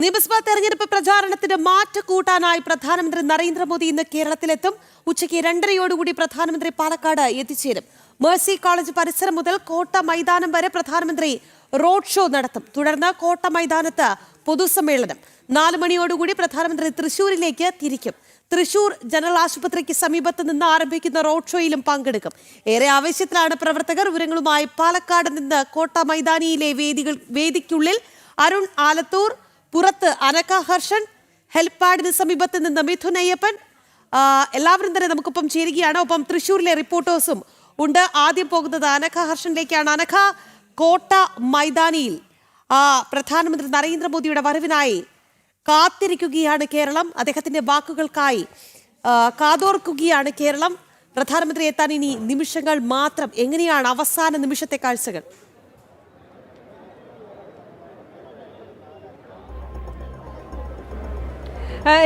നിയമസഭാ തെരഞ്ഞെടുപ്പ് പ്രചാരണത്തിന് മാറ്റ് കൂട്ടാനായി പ്രധാനമന്ത്രി നരേന്ദ്രമോദി ഇന്ന് കേരളത്തിലെത്തും. ഉച്ചയ്ക്ക് 2:30 പ്രധാനമന്ത്രി പാലക്കാട് എത്തിച്ചേരും. മേഴ്സി കോളേജ് പരിസരം മുതൽ കോട്ട മൈതാനം വരെ പ്രധാനമന്ത്രി റോഡ് ഷോ നടത്തും. തുടർന്ന് കോട്ട മൈതാനത്ത് പൊതുസമ്മേളനം. 4 മണിയോടുകൂടി പ്രധാനമന്ത്രി തൃശൂരിലേക്ക് തിരിക്കും. തൃശൂർ ജനറൽ ആശുപത്രിക്ക് സമീപത്ത് നിന്ന് ആരംഭിക്കുന്ന റോഡ് ഷോയിലും പങ്കെടുക്കും. ഏറെ ആവേശത്തിലാണ് പ്രവർത്തകർ. വിവരങ്ങളുമായി പാലക്കാട് നിന്ന് കോട്ട മൈതാനിയിലെ വേദിക്കുള്ളിൽ അരുൺ ആലത്തൂർ, പുറത്ത് അനക ഹർഷൻ, ഹെൽപ്പാഡിന് സമീപത്ത് നിന്ന് മിഥുൻ അയ്യപ്പൻ, എല്ലാവരും തന്നെ നമുക്കൊപ്പം ചേരുകയാണ്. ഒപ്പം തൃശ്ശൂരിലെ റിപ്പോർട്ടേഴ്സും ഉണ്ട്. ആദ്യം പോകുന്നത് അനക ഹർഷനിലേക്കാണ്. അനക, കോട്ട മൈതാനിയിൽ പ്രധാനമന്ത്രി നരേന്ദ്രമോദിയുടെ വരവിനായി കാത്തിരിക്കുകയാണ് കേരളം. അദ്ദേഹത്തിന്റെ വാക്കുകൾക്കായി കാതോർക്കുകയാണ് കേരളം. പ്രധാനമന്ത്രി എത്താൻ ഇനി നിമിഷങ്ങൾ മാത്രം. എങ്ങനെയാണ് അവസാന നിമിഷത്തെ കാഴ്ചകൾ?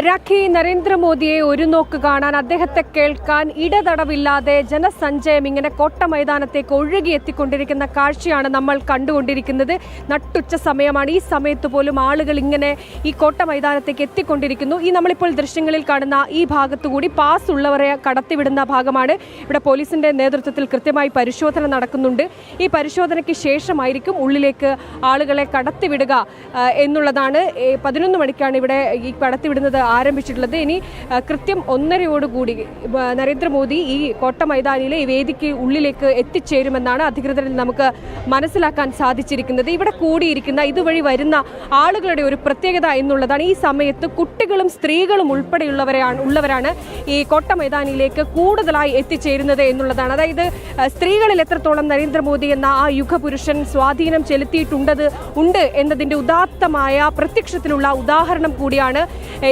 രാഖി, നരേന്ദ്രമോദിയെ ഒരു നോക്ക് കാണാൻ, അദ്ദേഹത്തെ കേൾക്കാൻ ഇടതടവില്ലാതെ ജനസഞ്ചയം ഇങ്ങനെ കോട്ട മൈതാനത്തേക്ക് ഒഴുകി എത്തിക്കൊണ്ടിരിക്കുന്ന കാഴ്ചയാണ് നമ്മൾ കണ്ടുകൊണ്ടിരിക്കുന്നത്. നട്ടുച്ച സമയമാണ്. ഈ സമയത്ത് പോലും ആളുകൾ ഇങ്ങനെ ഈ കോട്ട മൈതാനത്തേക്ക് എത്തിക്കൊണ്ടിരിക്കുന്നു. ഈ നമ്മളിപ്പോൾ ദൃശ്യങ്ങളിൽ കാണുന്ന ഈ ഭാഗത്തുകൂടി പാസ് ഉള്ളവരെ കടത്തിവിടുന്ന ഭാഗമാണ്. ഇവിടെ പോലീസിന്റെ നേതൃത്വത്തിൽ കൃത്യമായി പരിശോധന നടക്കുന്നുണ്ട്. ഈ പരിശോധനയ്ക്ക് ശേഷമായിരിക്കും ഉള്ളിലേക്ക് ആളുകളെ കടത്തിവിടുക എന്നുള്ളതാണ്. 11 മണിക്കാണ് ഇവിടെ ഈ കടത്തിവിടുന്നത് ആരംഭിച്ചിട്ടുള്ളത്. ഇനി കൃത്യം 1:30 നരേന്ദ്രമോദി ഈ കോട്ട മൈതാനിയിലെ ഈ വേദിക്ക് ഉള്ളിലേക്ക് എത്തിച്ചേരുമെന്നാണ് അധികൃതരിൽ നമുക്ക് മനസ്സിലാക്കാൻ സാധിച്ചിരിക്കുന്നത്. ഇവിടെ കൂടിയിരിക്കുന്ന ഇതുവഴി വരുന്ന ആളുകളുടെ ഒരു പ്രത്യേകത എന്നുള്ളതാണ്, ഈ സമയത്ത് കുട്ടികളും സ്ത്രീകളും ഉള്ളവരാണ് ഈ കോട്ട മൈതാനിയിലേക്ക് കൂടുതലായി എത്തിച്ചേരുന്നത് എന്നുള്ളതാണ്. അതായത് സ്ത്രീകളിൽ എത്രത്തോളം നരേന്ദ്രമോദി എന്ന ആ യുഗപുരുഷൻ സ്വാധീനം ചെലുത്തിയിട്ടുണ്ട് എന്നതിൻ്റെ ഉദാത്തമായ പ്രത്യക്ഷത്തിലുള്ള ഉദാഹരണം കൂടിയാണ്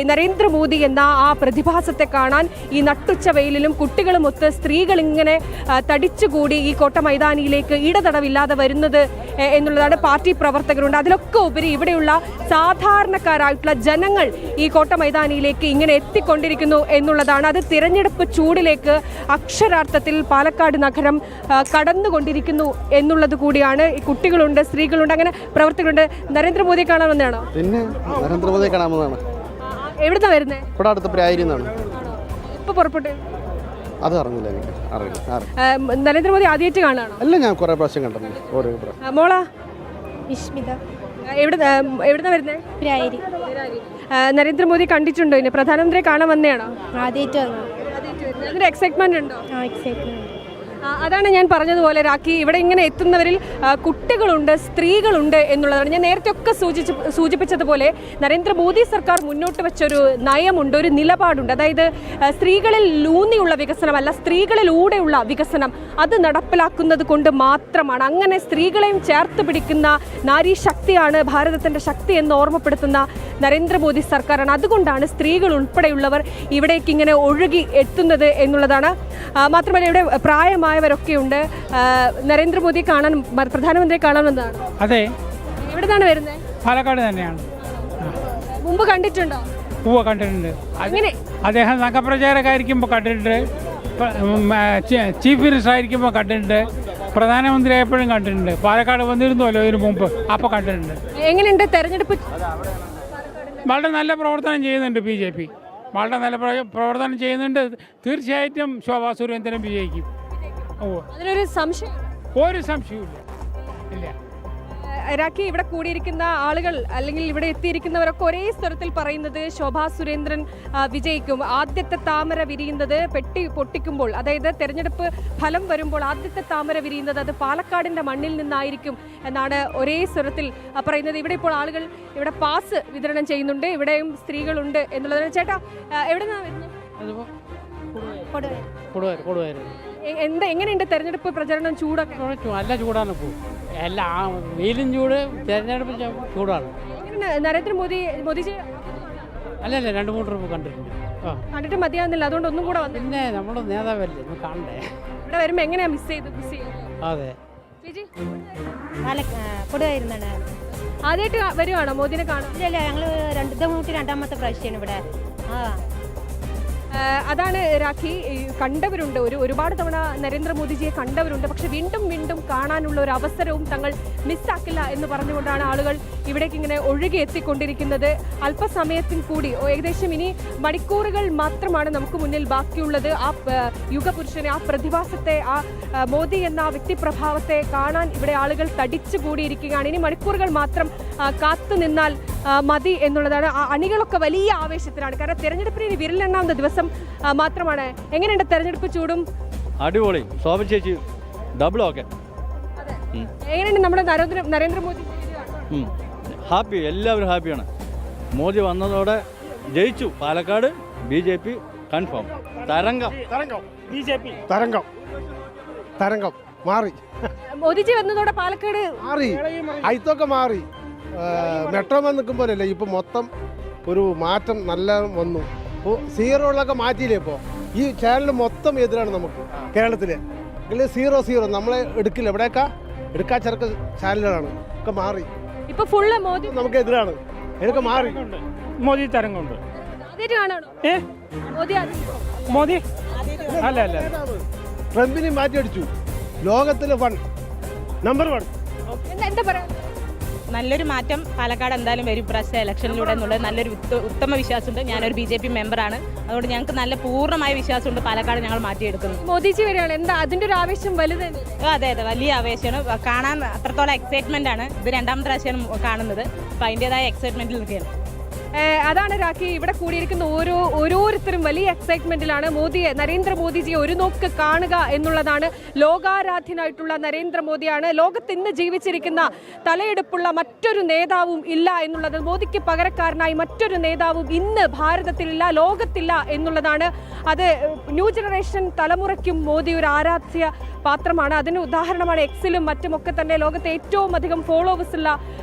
നരേന്ദ്രമോദി എന്ന ആ പ്രതിഭാസത്തെ കാണാൻ ഈ നട്ടുച്ച വെയിലിലും കുട്ടികളുമൊത്ത് സ്ത്രീകൾ ഇങ്ങനെ തടിച്ചുകൂടി ഈ കോട്ട മൈതാനിയിലേക്ക് ഇടതടവില്ലാതെ വരുന്നത് എന്നുള്ളതാണ്. പാർട്ടി പ്രവർത്തകരുണ്ട്. അതിലൊക്കെ ഉപരി ഇവിടെയുള്ള സാധാരണക്കാരായിട്ടുള്ള ജനങ്ങൾ ഈ കോട്ട മൈതാനിയിലേക്ക് ഇങ്ങനെ എത്തിക്കൊണ്ടിരിക്കുന്നു എന്നുള്ളതാണ്. അത് തിരഞ്ഞെടുപ്പ് ചൂടിലേക്ക് അക്ഷരാർത്ഥത്തിൽ പാലക്കാട് നഗരം കടന്നുകൊണ്ടിരിക്കുന്നു എന്നുള്ളത് കൂടിയാണ്. ഈ കുട്ടികളുണ്ട്, സ്ത്രീകളുണ്ട്, അങ്ങനെ പ്രവർത്തകരുണ്ട്. നരേന്ദ്രമോദിയെ കാണാമെന്നാണോ? പിന്നെ നരേന്ദ്രമോദിയെ കാണാമെന്നാണ്. എവിടുന്നാ വരുന്നത്? ഇവിടെ അടുത്ത് പ്രായിരിന്നാണ്. ഇപ്പൊ പുറപ്പെട്ടു? അത് അറിഞ്ഞില്ല, എനിക്ക് അറിയില്ല. നരേന്ദ്രമോദി ആദ്യമായിട്ട് കാണാണോ? അല്ല, ഞാൻ കുറെ പ്രാവശ്യം കണ്ടിട്ടുണ്ട്. മോള വിഷ്മിത. എവിടുന്നാ വരുന്നത്? പ്രായരി. നരേന്ദ്രമോദി കണ്ടിട്ടുണ്ടോ? ഇനി പ്രധാനമന്ത്രിയെ കാണാൻ വന്നെയാണോ? ആദ്യമായിട്ട് എക്സൈറ്റ്മെന്റ് ഉണ്ടോ? എക്സൈറ്റ്മെന്റ്. അതാണ് ഞാൻ പറഞ്ഞതുപോലെ രാഖി, ഇവിടെ ഇങ്ങനെ എത്തുന്നവരിൽ കുട്ടികളുണ്ട്, സ്ത്രീകളുണ്ട് എന്നുള്ളതാണ്. ഞാൻ നേരത്തെ ഒക്കെ സൂചിപ്പിച്ചതുപോലെ നരേന്ദ്രമോദി സർക്കാർ മുന്നോട്ട് വെച്ചൊരു നയമുണ്ട്, ഒരു നിലപാടുണ്ട്. അതായത് സ്ത്രീകളിൽ ഊന്നിയുള്ള വികസനമല്ല, സ്ത്രീകളിലൂടെയുള്ള വികസനം അത് നടപ്പിലാക്കുന്നത് കൊണ്ട് മാത്രമാണ്. അങ്ങനെ സ്ത്രീകളെയും ചേർത്ത് പിടിക്കുന്ന നാരീ ശക്തിയാണ് ഭാരതത്തിൻ്റെ ശക്തി എന്ന് ഓർമ്മപ്പെടുത്തുന്ന നരേന്ദ്രമോദി സർക്കാരാണ്. അതുകൊണ്ടാണ് സ്ത്രീകൾ ഉൾപ്പെടെയുള്ളവർ ഇവിടേക്ക് ഇങ്ങനെ ഒഴുകി എത്തുന്നത് എന്നുള്ളതാണ്. മാത്രമല്ല ഇവിടെ പ്രായമായവരൊക്കെയുണ്ട്. നരേന്ദ്രമോദിയെ കാണാൻ, പ്രധാനമന്ത്രിയെ കാണാൻ വന്നതാണ്. അതെ. എവിടെ നിന്നാണ് വരുന്നത്? പാലക്കാട് തന്നെയാണ്. മുമ്പ് കണ്ടിട്ടുണ്ടോ? കണ്ടിട്ടുണ്ട്. അങ്ങനെ അദ്ദേഹം സംഘപ്രചാരകായിരിക്കുമ്പോൾ കണ്ടിട്ടുണ്ട്, ചീഫ് മിനിസ്റ്റർ ആയിരിക്കുമ്പോൾ കണ്ടിട്ടുണ്ട്, പ്രധാനമന്ത്രി ആയപ്പോഴും കണ്ടിട്ടുണ്ട്. പാലക്കാട് വന്നിരുന്നല്ലോ ഇതിനു മുമ്പ്, അപ്പോൾ കണ്ടിട്ടുണ്ട്. എങ്ങനെയുണ്ട് തെരഞ്ഞെടുപ്പ്? വളരെ നല്ല പ്രവർത്തനം ചെയ്യുന്നുണ്ട് BJP. വളരെ നല്ല പ്രവർത്തനം ചെയ്യുന്നുണ്ട്. തീർച്ചയായിട്ടും ശോഭാ സുരേന്ദ്രൻ വിജയിക്കും. അതിനൊരു സംശയം? ഒരു സംശയവും ഇല്ല. രാഖി, ഇവിടെ കൂടിയിരിക്കുന്ന ആളുകൾ അല്ലെങ്കിൽ ഇവിടെ എത്തിയിരിക്കുന്നവരൊക്കെ ഒരേ സ്വരത്തിൽ പറയുന്നത് ശോഭാ സുരേന്ദ്രൻ വിജയിക്കും. ആദ്യത്തെ താമര വിരിയുന്നത് പെട്ടി പൊട്ടിക്കുമ്പോൾ, അതായത് തെരഞ്ഞെടുപ്പ് ഫലം വരുമ്പോൾ ആദ്യത്തെ താമര വിരിയുന്നത് അത് പാലക്കാടിൻ്റെ മണ്ണിൽ നിന്നായിരിക്കും എന്നാണ് ഒരേ സ്വരത്തിൽ പറയുന്നത്. ഇവിടെ ഇപ്പോൾ ആളുകൾ ഇവിടെ പാസ് വിതരണം ചെയ്യുന്നുണ്ട്. ഇവിടെയും സ്ത്രീകളുണ്ട് എന്നുള്ളതാണ്. ചേട്ടാ, എവിടെ നിന്നാണ് വരുന്നത്? എങ്ങനെയുണ്ട് തെരഞ്ഞെടുപ്പ് പ്രചരണം? ചൂടൊക്കെ നല്ല ചൂടാണ്. ഇപ്പോൾ എല്ലാം വെയിലും ചൂട്, തെരഞ്ഞെടുപ്പ് ചൂടാണ്. മോദിജി അല്ലല്ല, 2-3 രൂപ കണ്ടിട്ടുണ്ട്. കണ്ടിട്ട് മതിയാവുന്നില്ല, അതുകൊണ്ട് ഒന്നും കൂടെ വന്നു. പിന്നെ നമ്മുടെ നേതാവല്ലേ, ഒന്ന് കാണണ്ടേ? ഇവിടെ വരുമ്പോൾ എങ്ങനെയാ മിസ് ചെയ്ത്? അതെ. ചേച്ചി കൊടുവായിരുന്നാണ്. ആദ്യമായിട്ട് വരുവാണോ മോദിനെ കാണാൻ? ഇല്ല, ഞങ്ങൾ രണ്ടാമത്തെ പ്രാവശ്യമാണ് ഇവിടെ. അതാണ് രാഖി, കണ്ടവരുണ്ട്, ഒരുപാട് തവണ നരേന്ദ്രമോദിജിയെ കണ്ടവരുണ്ട്. പക്ഷെ വീണ്ടും വീണ്ടും കാണാനുള്ള ഒരു അവസരവും തങ്ങൾ മിസ്സാക്കില്ല എന്ന് പറഞ്ഞുകൊണ്ടാണ് ആളുകൾ ഇവിടേക്ക് ഇങ്ങനെ ഒഴുകി എത്തിക്കൊണ്ടിരിക്കുന്നത്. അല്പസമയത്തിൽ കൂടി ഏകദേശം ഇനി മണിക്കൂറുകൾ മാത്രമാണ് നമുക്ക് മുന്നിൽ ബാക്കിയുള്ളത്. ആ യുഗപുരുഷനെ, ആ പ്രതിഭാസത്തെ, ആ മോദി എന്ന വ്യക്തിപ്രഭാവത്തെ കാണാൻ ഇവിടെ ആളുകൾ തടിച്ചു കൂടിയിരിക്കുകയാണ്. ഇനി മണിക്കൂറുകൾ മാത്രം കാത്തു നിന്നാൽ മതി എന്നുള്ളതാണ്. അണികളൊക്കെ വലിയ ആവേശത്തിലാണ്. കാരണം തെരഞ്ഞെടുപ്പിന് ഇനി വിരലെണ്ണാവുന്ന ദിവസം മാത്രമാണ്. എങ്ങനെയുണ്ട് തെരഞ്ഞെടുപ്പ് ചൂടും? അടിപൊളി. ശോഭ ചേച്ചി ഡബിൾ ഓക്കെ. എങ്ങനെയുണ്ട് നമ്മുടെ നരേന്ദ്രമോദി? ഹാപ്പി, എല്ലാവരും ഹാപ്പിയാണ്. മോദി വന്നതോടെ ജയിച്ചു. Palakkad BJP confirm. തരംഗം തരംഗം മാറി, മോദിജി വന്നതോടെ പാലക്കാട് മാറി, അയിത്തൊക്കെ മാറി. മെട്രോ വന്ന് നിൽക്കുമ്പോഴല്ലേ ഇപ്പം മൊത്തം ഒരു മാറ്റം നല്ല വന്നു. ഇപ്പോൾ സീറോകളൊക്കെ മാറ്റിയില്ലേ? ഇപ്പോൾ ഈ ചാനൽ മൊത്തം എതിരാണ് നമുക്ക് കേരളത്തിൽ. 0-0 നമ്മളെ എടുക്കില്ല. എവിടെയൊക്കെ എടുക്കാച്ചെറുക്ക ചാനലുകളാണ് ഒക്കെ മാറി. ഇപ്പൊ ഫുള്ള് മോദി നമുക്ക് എതിരാണ്. ഇതൊക്കെ മാറി. മോദി തരംഗമുണ്ട്. മോദി അല്ല ട്രംപിനെ മാറ്റി അടിച്ചു. ലോകത്തിലെ നമ്പർ 1. എന്താ പറയാ? നല്ലൊരു മാറ്റം പാലക്കാട് എന്തായാലും വരും പ്രാവശ്യത്തെ ഇലക്ഷനിലൂടെ എന്നുള്ളത് നല്ലൊരു ഉത്തമ വിശ്വാസമുണ്ട്. ഞാനൊരു BJP മെമ്പറാണ്. അതുകൊണ്ട് ഞങ്ങൾക്ക് നല്ല പൂർണ്ണമായ വിശ്വാസമുണ്ട് പാലക്കാട് ഞങ്ങൾ മാറ്റിയെടുക്കുന്നു. മോദിജി വരികയാണ്. എന്താ അതിന്റെ ഒരു ആവേശം വലുത്? അതെ, വലിയ ആവേശമാണ്. കാണാൻ അത്രത്തോളം എക്സൈറ്റ്മെന്റ് ആണ്. ഇത് രണ്ടാമത്തെ പ്രാവശ്യമാണ് കാണുന്നത്. അപ്പം അതിൻ്റെതായ എക്സൈറ്റ്മെന്റിൽ നിൽക്കുകയാണ്. അതാണ് രാഖി, ഇവിടെ കൂടിയിരിക്കുന്ന ഓരോരുത്തരും വലിയ എക്സൈറ്റ്മെന്റിലാണ്. നരേന്ദ്രമോദിജിയെ ഒരു നോക്ക് കാണുക എന്നുള്ളതാണ്. ലോകാരാധ്യനായിട്ടുള്ള നരേന്ദ്രമോദിയാണ്. ലോകത്ത് ഇന്ന് ജീവിച്ചിരിക്കുന്ന തലയെടുപ്പുള്ള മറ്റൊരു നേതാവും ഇല്ല എന്നുള്ളത്. മോദിക്ക് പകരക്കാരനായി മറ്റൊരു നേതാവും ഇന്ന് ഭാരതത്തിലില്ല, ലോകത്തില്ല എന്നുള്ളതാണ്. അത് ന്യൂ ജനറേഷൻ തലമുറയ്ക്കും മോദി ഒരു ആരാധ്യ പാത്രമാണ്. അതിന് ഉദാഹരണമാണ് എക്സിലും മറ്റുമൊക്കെ തന്നെ ലോകത്തെ ഏറ്റവും അധികം ഫോളോവേഴ്സ് ഉള്ള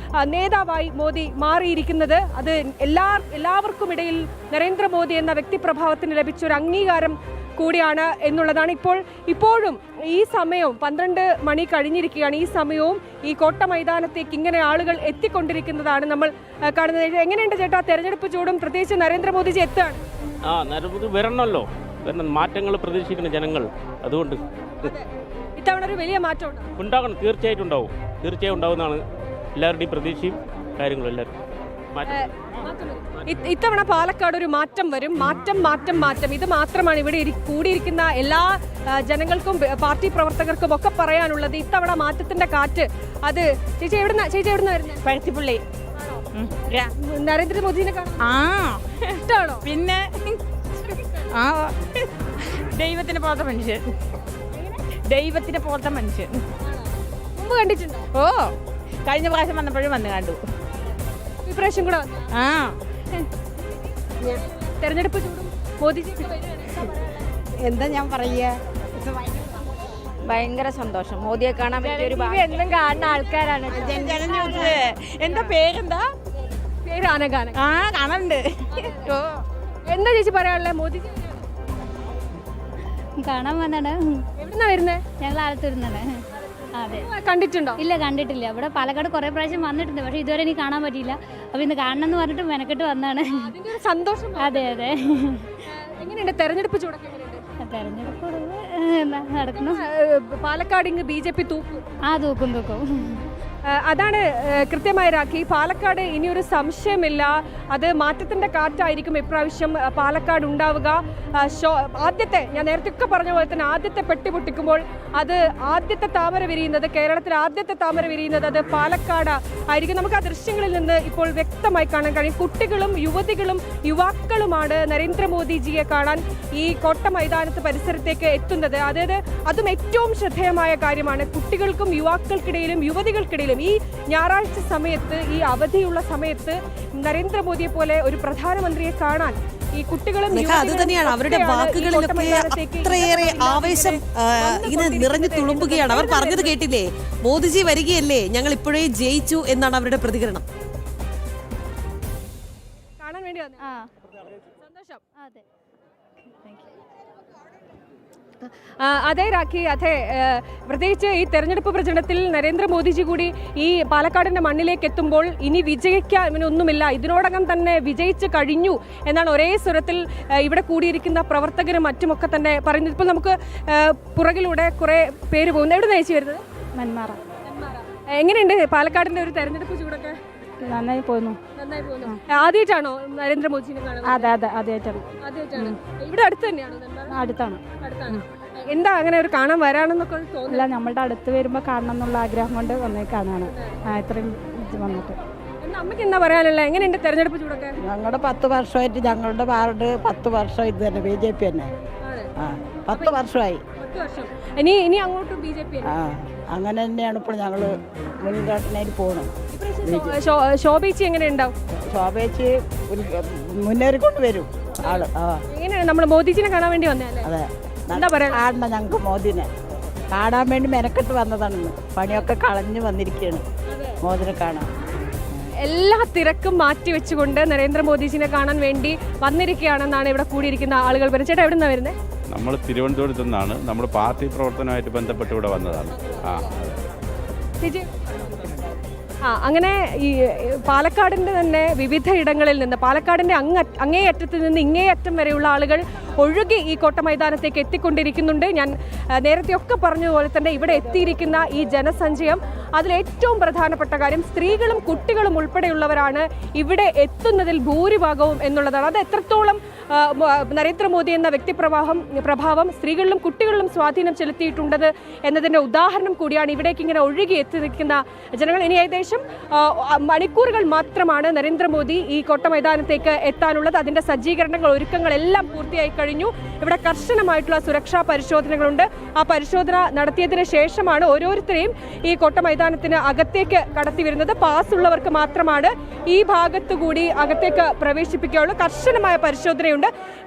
നേതാവായി മോദി മാറിയിരിക്കുന്നത്. അത് എല്ലാവർക്കും ഇടയിൽ നരേന്ദ്രമോദി എന്ന വ്യക്തിപ്രഭാവത്തിന് ലഭിച്ച ഒരു അംഗീകാരം കൂടിയാണ് എന്നുള്ളതാണ്. ഇപ്പോഴും ഈ സമയവും 12 മണി കഴിഞ്ഞിരിക്കുകയാണ്. ഈ സമയവും ഈ കോട്ട മൈതാനത്തേക്ക് ഇങ്ങനെ ആളുകൾ എത്തിക്കൊണ്ടിരിക്കുന്നതാണ് നമ്മൾ കാണുന്നത്. എങ്ങനെയുണ്ട് ചേട്ടാ തെരഞ്ഞെടുപ്പ് ചൂടും? പ്രത്യേകിച്ച് നരേന്ദ്രമോദിജി എത്താണ്. നരേന്ദ്രമോദി വരണമല്ലോ. മാറ്റങ്ങൾ പ്രതീക്ഷിക്കുന്ന ജനങ്ങൾ. അതുകൊണ്ട് ഇത്തവണ ഒരു വലിയ മാറ്റം ഉണ്ടാകണം. തീർച്ചയായിട്ടും ഉണ്ടാവുന്നതാണ് എല്ലാവരുടെയും പ്രതീക്ഷയും കാര്യങ്ങളും. എല്ലാവരും ഇത്തവണ പാലക്കാട് ഒരു മാറ്റം വരും. മാറ്റം ഇത് മാത്രമാണ് ഇവിടെ കൂടിയിരിക്കുന്ന എല്ലാ ജനങ്ങൾക്കും പാർട്ടി പ്രവർത്തകർക്കും ഒക്കെ പറയാനുള്ളത്. ഇത്തവണ മാറ്റത്തിന്റെ കാറ്റ്. അത് ചേച്ചി എവിടുന്ന വരുന്നത്? പഴുത്തിപ്പള്ളി. നരേന്ദ്രമോദിനെ ഇഷ്ടമാണോ? പിന്നെ ദൈവത്തിന് പോലത്തെ മനുഷ്യൻ. മുമ്പ് കണ്ടിട്ടുണ്ടോ? ഓ, കഴിഞ്ഞ പ്രാവശ്യം വന്നപ്പോഴും വന്ന് കണ്ടു. ഇപ്രാവശ്യം കൂടെ തെരഞ്ഞെടുപ്പ് ചൂടും മോദിജി എന്താ ഞാൻ പറയുക, ഭയങ്കര സന്തോഷം. മോദിയെ കാണാൻ പറ്റിയൊരു എന്നും കാണുന്ന ആൾക്കാരാണ്. എന്താ പേരെന്താ? പേര് ആനഗാന. കാണുന്നുണ്ട്. എന്താ ചേച്ചി പറയാനുള്ളത്? മോദിജി കാണാൻ വന്നാണ്. എവിടുന്നാ വരുന്നത്? ഞങ്ങൾ ആലത്തൂരുന്നാണ്. അതെ. കണ്ടിട്ടുണ്ടോ? ഇല്ല, കണ്ടിട്ടില്ല. ഇവിടെ പാലക്കാട് കുറേ പ്രാവശ്യം വന്നിട്ടുണ്ട്, പക്ഷേ ഇതുവരെ എനിക്ക് കാണാൻ പറ്റിയില്ല. അപ്പോൾ ഇന്ന് കാണണം എന്ന് പറഞ്ഞിട്ട് മെനക്കെട്ട് വന്നാണ്. സന്തോഷം. അതെ. എങ്ങനെയുണ്ട് തെരഞ്ഞെടുപ്പ് ചൂടൊക്കെ? തെരഞ്ഞെടുപ്പ് നടക്കണം. പാലക്കാട് ഇങ്ങ് BJP തൂക്കും. തൂക്കും. അതാണ് കൃത്യമായി രാഖി. പാലക്കാട് ഇനിയൊരു സംശയമില്ല, അത് മാറ്റത്തിന്റെ കാറ്റായിരിക്കും ഇപ്രാവശ്യം പാലക്കാട് ഉണ്ടാവുക. ആദ്യത്തെ, ഞാൻ നേരത്തെ ഒക്കെ പറഞ്ഞ പോലെ തന്നെ, ആദ്യത്തെ പെട്ടി പൊട്ടിക്കുമ്പോൾ അത് ആദ്യത്തെ താമര വിരിയുന്നത്, കേരളത്തിൽ ആദ്യത്തെ താമര വിരിയുന്നത് അത് പാലക്കാട് ആയിരിക്കും. നമുക്ക് ആ ദൃശ്യങ്ങളിൽ നിന്ന് ഇപ്പോൾ വ്യക്തമായി കാണാൻ കഴിയും. കുട്ടികളും യുവതികളും യുവാക്കളുമാണ് നരേന്ദ്രമോദിജിയെ കാണാൻ ഈ കോട്ട മൈതാനത്ത് പരിസരത്തേക്ക് എത്തുന്നത്. അതായത് അതും ഏറ്റവും ശ്രദ്ധേയമായ കാര്യമാണ്. കുട്ടികൾക്കും യുവാക്കൾക്കിടയിലും യുവതികൾക്കിടയിലും ഈ ഞായറാഴ്ച സമയത്ത്, ഈ അവധിയുള്ള സമയത്ത് നരേന്ദ്രമോദിയെ പോലെ ഒരു പ്രധാനമന്ത്രിയെ കാണാൻ ഈ കുട്ടികളും അത് തന്നെയാണ് അവരുടെ വാക്കുകളിലൊക്കെ അത്രയേറെ ആവേശം ഇങ്ങനെ നിറഞ്ഞു തുളുമ്പുകയാണ്. അവർ പറഞ്ഞത് കേട്ടില്ലേ, മോദിജി വരികയല്ലേ, ഞങ്ങൾ ഇപ്പോഴേ ജയിച്ചു എന്നാണ് അവരുടെ പ്രതികരണം. കാണാൻ വേണ്ടി സന്തോഷം. അതെ. അതെ രാഖി, അതെ. പ്രത്യേകിച്ച് ഈ തെരഞ്ഞെടുപ്പ് പ്രചരണത്തിൽ നരേന്ദ്രമോദിജി കൂടി ഈ പാലക്കാടിന്റെ മണ്ണിലേക്ക് എത്തുമ്പോൾ ഇനി വിജയിക്കാനൊന്നുമില്ല, ഇതിനോടകം തന്നെ വിജയിച്ചു കഴിഞ്ഞു എന്നാണ് ഒരേ സ്വരത്തിൽ ഇവിടെ കൂടിയിരിക്കുന്ന പ്രവർത്തകരും മറ്റുമൊക്കെ തന്നെ പറയുന്നത്. ഇപ്പോൾ നമുക്ക് പുറകിലൂടെ കുറെ പേര് പോകുന്നു. എവിടെ നയിച്ചു വരുന്നത്? മന്മാറ. എങ്ങനെയുണ്ട് പാലക്കാടിന്റെ ഒരു തെരഞ്ഞെടുപ്പ് ചൂടൊക്കെ? നന്നായി പോന്നു. നന്നായി പോകുന്നു. ആദ്യമായിട്ടാണോ നരേന്ദ്രമോദിനെ കാണുന്നത്? അതെ അതെ ആദ്യമായിട്ടാണ്. ആദ്യമായിട്ടാണ്. ഇവിടെ അടുത്ത് തന്നെയാണോ? അടുത്താണ്. അടുത്താണ്. എന്താ അങ്ങനെ ഒരു കാണാൻ വരാണെന്നൊക്കെ തോന്നുന്നില്ല? അല്ല, നമ്മളുടെ അടുത്ത് വരുമ്പോൾ കാണണം എന്നുള്ള ആഗ്രഹം കൊണ്ട് വന്നേക്കാനാണ്. ഇത്രയും ഇത് വന്നിട്ട്. അമ്മയ്ക്ക് എന്താ പറയാനുള്ള? എങ്ങനെയുണ്ട് തെരഞ്ഞെടുപ്പ് ചൂടൊക്കെ? ഞങ്ങളുടെ 10 വർഷമായിട്ട് ഞങ്ങളുടെ വാർഡ് 10 വർഷം ഇത് തന്നെ BJP തന്നെ. 10 വർഷമായി. 10 വർഷം. ഇനി അങ്ങോട്ട് BJP. അങ്ങനെ തന്നെയാണ് ഇപ്പോൾ ഞങ്ങൾ മുൻകാട്ടിനായിട്ട് പോകണം. ശോഭേച്ചി എങ്ങനെ ഉണ്ടാവും? ശോഭേച്ചി മുന്നേറിക്കൊണ്ട് വരും ആള്. എങ്ങനെയാണ് നമ്മൾ മോദിജിനെ കാണാൻ വേണ്ടി വന്നതല്ലേ? അതെ, എന്താ പറയാ? കാണണം ഞങ്ങൾക്ക് മോദിനെ കാണാൻ വേണ്ടി മെനക്കെട്ട് വന്നതാണെന്ന്. പണിയൊക്കെ കളഞ്ഞ് വന്നിരിക്കുകയാണ് മോദിനെ കാണാൻ. എല്ലാ തിരക്കും മാറ്റി വെച്ചുകൊണ്ട് നരേന്ദ്രമോദിജിനെ കാണാൻ വേണ്ടി വന്നിരിക്കുകയാണെന്നാണ് ഇവിടെ കൂടിയിരിക്കുന്ന ആളുകൾ പറയുന്നത്. ചേട്ടാ, എവിടെ നിന്നാണ് വരുന്നത്? നമ്മൾ തിരുവനന്തപുരത്തു നിന്നാണ്. നമ്മൾ പാർട്ടി പ്രവർത്തനമായിട്ട് ബന്ധപ്പെട്ട് ഇവിടെ വന്നതാണ്. ചേച്ചി, അങ്ങനെ ഈ പാലക്കാടിൻ്റെ തന്നെ വിവിധ ഇടങ്ങളിൽ നിന്ന്, പാലക്കാടിൻ്റെ അങ്ങേയറ്റത്ത് നിന്ന് ഇങ്ങേയറ്റം വരെയുള്ള ആളുകൾ ഒഴുകി ഈ കോട്ട മൈതാനത്തേക്ക് എത്തിക്കൊണ്ടിരിക്കുന്നുണ്ട്. ഞാൻ നേരത്തെയൊക്കെ പറഞ്ഞതുപോലെ തന്നെ ഇവിടെ എത്തിയിരിക്കുന്ന ഈ ജനസഞ്ചയം, അതിലേറ്റവും പ്രധാനപ്പെട്ട കാര്യം സ്ത്രീകളും കുട്ടികളും ഉൾപ്പെടെയുള്ളവരാണ് ഇവിടെ എത്തുന്നതിൽ ഭൂരിഭാഗവും എന്നുള്ളതാണ്. അത് എത്രത്തോളം നരേന്ദ്രമോദി എന്ന പ്രഭാവം സ്ത്രീകളിലും കുട്ടികളിലും സ്വാധീനം ചെലുത്തിയിട്ടുണ്ടത് എന്നതിൻ്റെ ഉദാഹരണം കൂടിയാണ് ഇവിടേക്ക് ഇങ്ങനെ ഒഴുകി എത്തി നിൽക്കുന്ന ജനങ്ങൾ. ഇനി ഏകദേശം മണിക്കൂറുകൾ മാത്രമാണ് നരേന്ദ്രമോദി ഈ കോട്ട മൈതാനത്തേക്ക് എത്താനുള്ളത്. അതിൻ്റെ സജ്ജീകരണങ്ങൾ, ഒരുക്കങ്ങളെല്ലാം പൂർത്തിയായി കഴിഞ്ഞു. ഇവിടെ കർശനമായിട്ടുള്ള സുരക്ഷാ പരിശോധനകളുണ്ട്. ആ പരിശോധന നടത്തിയതിന് ശേഷമാണ് ഓരോരുത്തരെയും ഈ കോട്ട മൈതാനത്തിന് അകത്തേക്ക് കടത്തി വരുന്നത്. പാസ് ഉള്ളവർക്ക് മാത്രമാണ് ഈ ഭാഗത്തുകൂടി അകത്തേക്ക് പ്രവേശിപ്പിക്കുകയുള്ളൂ. കർശനമായ പരിശോധനയുണ്ട്.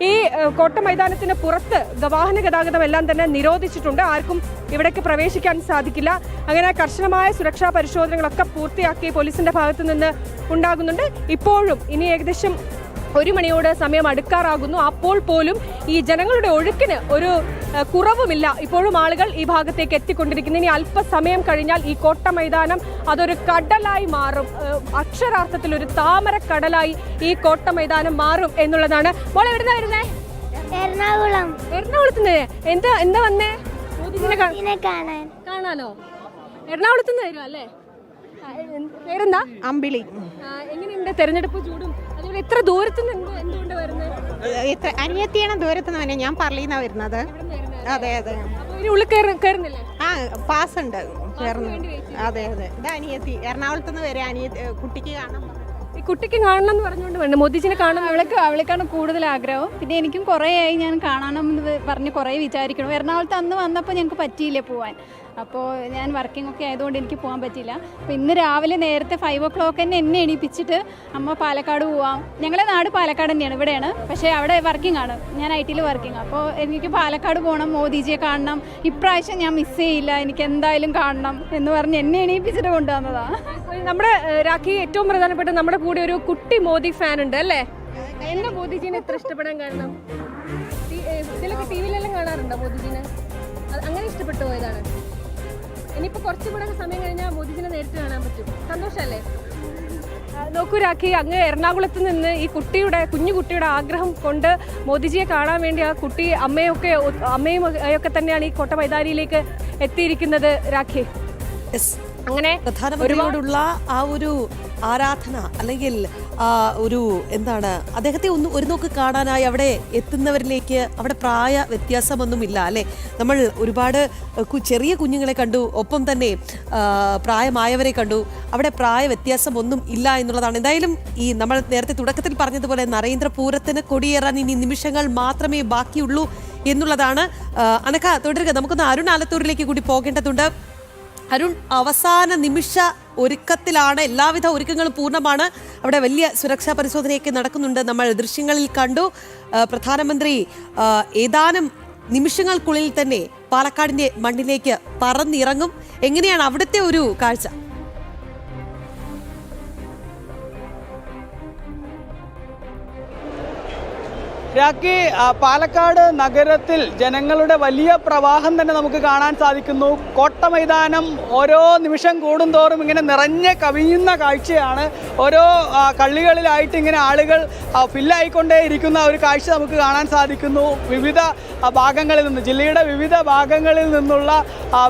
ഈ കോട്ട മൈതാനത്തിന് പുറത്ത് വാഹന ഗതാഗതം എല്ലാം തന്നെ നിരോധിച്ചിട്ടുണ്ട്. ആർക്കും ഇവിടേക്ക് പ്രവേശിക്കാൻ സാധിക്കില്ല. അങ്ങനെ കർശനമായ സുരക്ഷാ പരിശോധനകളൊക്കെ പൂർത്തിയാക്കി പോലീസിന്റെ ഭാഗത്തു നിന്ന് ഉണ്ടാകുന്നുണ്ട്. ഇപ്പോഴും ഇനി ഏകദേശം 1 മണിയോട് സമയം അടുക്കാറാകുന്നു. അപ്പോൾ പോലും ഈ ജനങ്ങളുടെ ഒഴുക്കിന് ഒരു കുറവുമില്ല. ഇപ്പോഴും ആളുകൾ ഈ ഭാഗത്തേക്ക് എത്തിക്കൊണ്ടിരിക്കുന്നു. ഇനി അല്പസമയം കഴിഞ്ഞാൽ ഈ കോട്ട മൈതാനം അതൊരു കടലായി മാറും. അക്ഷരാർത്ഥത്തിൽ ഒരു താമര കടലായി ഈ കോട്ട മൈതാനം മാറും എന്നുള്ളതാണ്. മോളെ എവിടുന്നാ വരുന്നേ? എറണാകുളം. എറണാകുളത്ത് എന്താ വന്നേ? കാണാനോ? എറണാകുളത്ത് നിന്ന് വരും അല്ലേ? പേരെന്താ? അമ്പിളി. എങ്ങനെയുണ്ട് തെരഞ്ഞെടുപ്പ് ചൂടും? അതുപോലെ എത്ര ദൂരത്ത് നിന്ന് എന്തുകൊണ്ട് വരുന്നത്? അനിയത്തിയാണ് ദൂരത്ത് നിന്ന് തന്നെ. ഞാൻ പള്ളിയിൽ വരുന്നത്. അതെ അതെ. ഉള്ളിൽ കയറുന്നില്ലേ? പാസ് ഉണ്ട്. അതെ അതെ. ഇത് അനിയത്തി എറണാകുളത്ത് നിന്ന് വരെ. കുട്ടിക്ക് കാണാൻ, ഈ കുട്ടിക്ക് കാണണം എന്ന് പറഞ്ഞുകൊണ്ട് വേണ്ട മോദിജിനെ കാണാൻ. അവളേക്കാണ് കൂടുതൽ ആഗ്രഹം. പിന്നെ എനിക്കും കുറേ ആയി ഞാൻ കാണണമെന്ന് പറഞ്ഞ് കുറേ വിചാരിക്കണം. എറണാകുളത്ത് അന്ന് വന്നപ്പോൾ ഞങ്ങൾക്ക് പറ്റിയില്ല പോവാൻ. അപ്പോൾ ഞാൻ വർക്കിംഗ് ഒക്കെ ആയതുകൊണ്ട് എനിക്ക് പോകാൻ പറ്റിയില്ല. അപ്പോൾ ഇന്ന് രാവിലെ നേരത്തെ 5 o'clock തന്നെ എന്നെ എണീപ്പിച്ചിട്ട് അമ്മ പാലക്കാട് പോവാം. ഞങ്ങളെ നാട് പാലക്കാട് തന്നെയാണ്, ഇവിടെയാണ്. പക്ഷേ അവിടെ വർക്കിംഗ് ആണ്, ഞാൻ IT വർക്കിംഗ്. അപ്പോൾ എനിക്ക് പാലക്കാട് പോകണം, മോദിജിയെ കാണണം. ഇപ്രാവശ്യം ഞാൻ മിസ് ചെയ്യില്ല, എനിക്ക് എന്തായാലും കാണണം എന്ന് പറഞ്ഞ് എന്നെ എണീപ്പിച്ചിട്ട് കൊണ്ടുവന്നതാണ്. നമ്മുടെ രാഖി, ഏറ്റവും പ്രധാനപ്പെട്ട നമ്മുടെ കൂടെ ഒരു കുട്ടി മോദി ഫാൻ ഉണ്ട് അല്ലേ? എന്താ മോദിജിനെ ഇത്ര ഇഷ്ടപ്പെടാൻ കാരണം? ഇതിലൊക്കെ TVയിലെല്ലാം കാണാറുണ്ടോ മോദിജിനെ? അങ്ങനെ ഇഷ്ടപ്പെട്ടു പോയതാണ്. ഇനിയിപ്പോൾ കുറച്ചും കൂടെ സമയം കഴിഞ്ഞാൽ മോദിജിനെ നേരിട്ട് കാണാൻ പറ്റും. സന്തോഷമല്ലേ? നോക്കൂ രാഖി, അങ്ങ് എറണാകുളത്ത് നിന്ന് ഈ കുഞ്ഞു കുട്ടിയുടെ ആഗ്രഹം കൊണ്ട് മോദിജിയെ കാണാൻ വേണ്ടി ആ കുട്ടി അമ്മയും ഒക്കെ തന്നെയാണ് ഈ കോട്ട മൈതാനിയിലേക്ക് എത്തിയിരിക്കുന്നത്. രാഖി, അങ്ങനെ പ്രധാനമന്ത്രിയോടുള്ള ആ ഒരു ആരാധന, അല്ലെങ്കിൽ ഒരു എന്താണ്, അദ്ദേഹത്തെ ഒരു നോക്ക് കാണാനായി അവിടെ എത്തുന്നവരിലേക്ക് അവിടെ പ്രായ വ്യത്യാസമൊന്നുമില്ല അല്ലേ? നമ്മൾ ഒരുപാട് ചെറിയ കുഞ്ഞുങ്ങളെ കണ്ടു, ഒപ്പം തന്നെ പ്രായമായവരെ കണ്ടു. അവിടെ പ്രായ വ്യത്യാസമൊന്നും ഇല്ല എന്നുള്ളതാണ്. എന്തായാലും ഈ നമ്മൾ നേരത്തെ തുടക്കത്തിൽ പറഞ്ഞതുപോലെ നരേന്ദ്രപൂരത്തിന് കൊടിയേറാൻ ഇനി നിമിഷങ്ങൾ മാത്രമേ ബാക്കിയുള്ളൂ എന്നുള്ളതാണ്. അനക്ക, തുടരുക. നമുക്കൊന്ന് അരുൺ ആലത്തൂരിലേക്ക് കൂടി പോകേണ്ടതുണ്ട്. അരുൺ, അവസാന നിമിഷ ഒരുക്കത്തിലാണ്. എല്ലാവിധ ഒരുക്കങ്ങളും പൂർണ്ണമാണ്. അവിടെ വലിയ സുരക്ഷാ പരിശോധനയൊക്കെ നടക്കുന്നുണ്ട്. നമ്മൾ ദൃശ്യങ്ങളിൽ കണ്ടു. പ്രധാനമന്ത്രി ഏതാനും നിമിഷങ്ങൾക്കുള്ളിൽ തന്നെ പാലക്കാടിന്റെ മണ്ണിലേക്ക് പറന്നിറങ്ങും. എങ്ങനെയാണ് അവിടുത്തെ ഒരു കാഴ്ച? രാഖി, പാലക്കാട് നഗരത്തിൽ ജനങ്ങളുടെ വലിയ പ്രവാഹം തന്നെ നമുക്ക് കാണാൻ സാധിക്കുന്നു. കോട്ട മൈതാനം ഓരോ നിമിഷം കൂടുന്തോറും ഇങ്ങനെ നിറഞ്ഞ് കവിയുന്ന കാഴ്ചയാണ്. ഓരോ കള്ളികളിലായിട്ട് ഇങ്ങനെ ആളുകൾ ഫില്ലായിക്കൊണ്ടേ ഇരിക്കുന്ന ഒരു കാഴ്ച നമുക്ക് കാണാൻ സാധിക്കുന്നു. വിവിധ ഭാഗങ്ങളിൽ നിന്ന്, ജില്ലയുടെ വിവിധ ഭാഗങ്ങളിൽ നിന്നുള്ള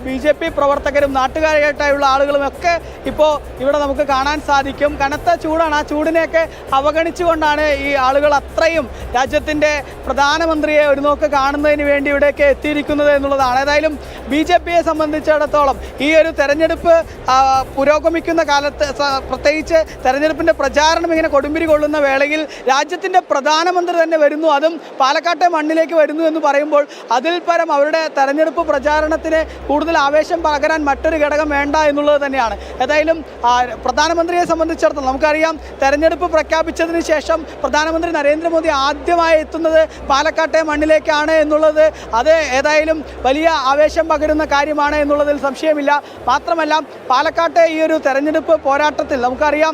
BJP പ്രവർത്തകരും നാട്ടുകാരായിട്ടുള്ള ആളുകളും ഒക്കെ ഇപ്പോൾ ഇവിടെ നമുക്ക് കാണാൻ സാധിക്കും. കനത്ത ചൂടാണ്. ആ ചൂടിനെയൊക്കെ അവഗണിച്ചുകൊണ്ടാണ് ഈ ആളുകൾ അത്രയും രാജ്യത്തിൻ്റെ പ്രധാനമന്ത്രിയെ ഒരു നോക്ക് കാണുന്നതിന് വേണ്ടി ഇവിടേക്ക് എത്തിയിരിക്കുന്നത് എന്നുള്ളതാണ്. ഏതായാലും BJPയെ സംബന്ധിച്ചിടത്തോളം ഈ ഒരു തെരഞ്ഞെടുപ്പ് പുരോഗമിക്കുന്ന കാലത്ത്, പ്രത്യേകിച്ച് തെരഞ്ഞെടുപ്പിൻ്റെ പ്രചാരണം ഇങ്ങനെ കൊടുമ്പിരി കൊള്ളുന്ന വേളയിൽ രാജ്യത്തിൻ്റെ പ്രധാനമന്ത്രി തന്നെ വരുന്നു, അതും പാലക്കാട്ടെ മണ്ണിലേക്ക് വരുന്നു എന്ന് പറയുമ്പോൾ അതിൽ പരം അവരുടെ തെരഞ്ഞെടുപ്പ് പ്രചാരണത്തിന് കൂടുതൽ ആവേശം പകരാൻ മറ്റൊരു ഘടകം വേണ്ട എന്നുള്ളത് തന്നെയാണ്. ഏതായാലും പ്രധാനമന്ത്രിയെ സംബന്ധിച്ചിടത്തോളം നമുക്കറിയാം, തെരഞ്ഞെടുപ്പ് പ്രഖ്യാപിച്ചതിന് ശേഷം പ്രധാനമന്ത്രി നരേന്ദ്രമോദി ആദ്യമായി എത്തുന്നത് പാലക്കാട്ടെ മണ്ണിലേക്കാണ് എന്നുള്ളത് അത് ഏതായാലും വലിയ ആവേശം പകരുന്ന കാര്യമാണ് എന്നുള്ളതിൽ സംശയമില്ല. മാത്രമല്ല, പാലക്കാട്ടെ ഈ ഒരു തെരഞ്ഞെടുപ്പ് പോരാട്ടത്തിൽ നമുക്കറിയാം,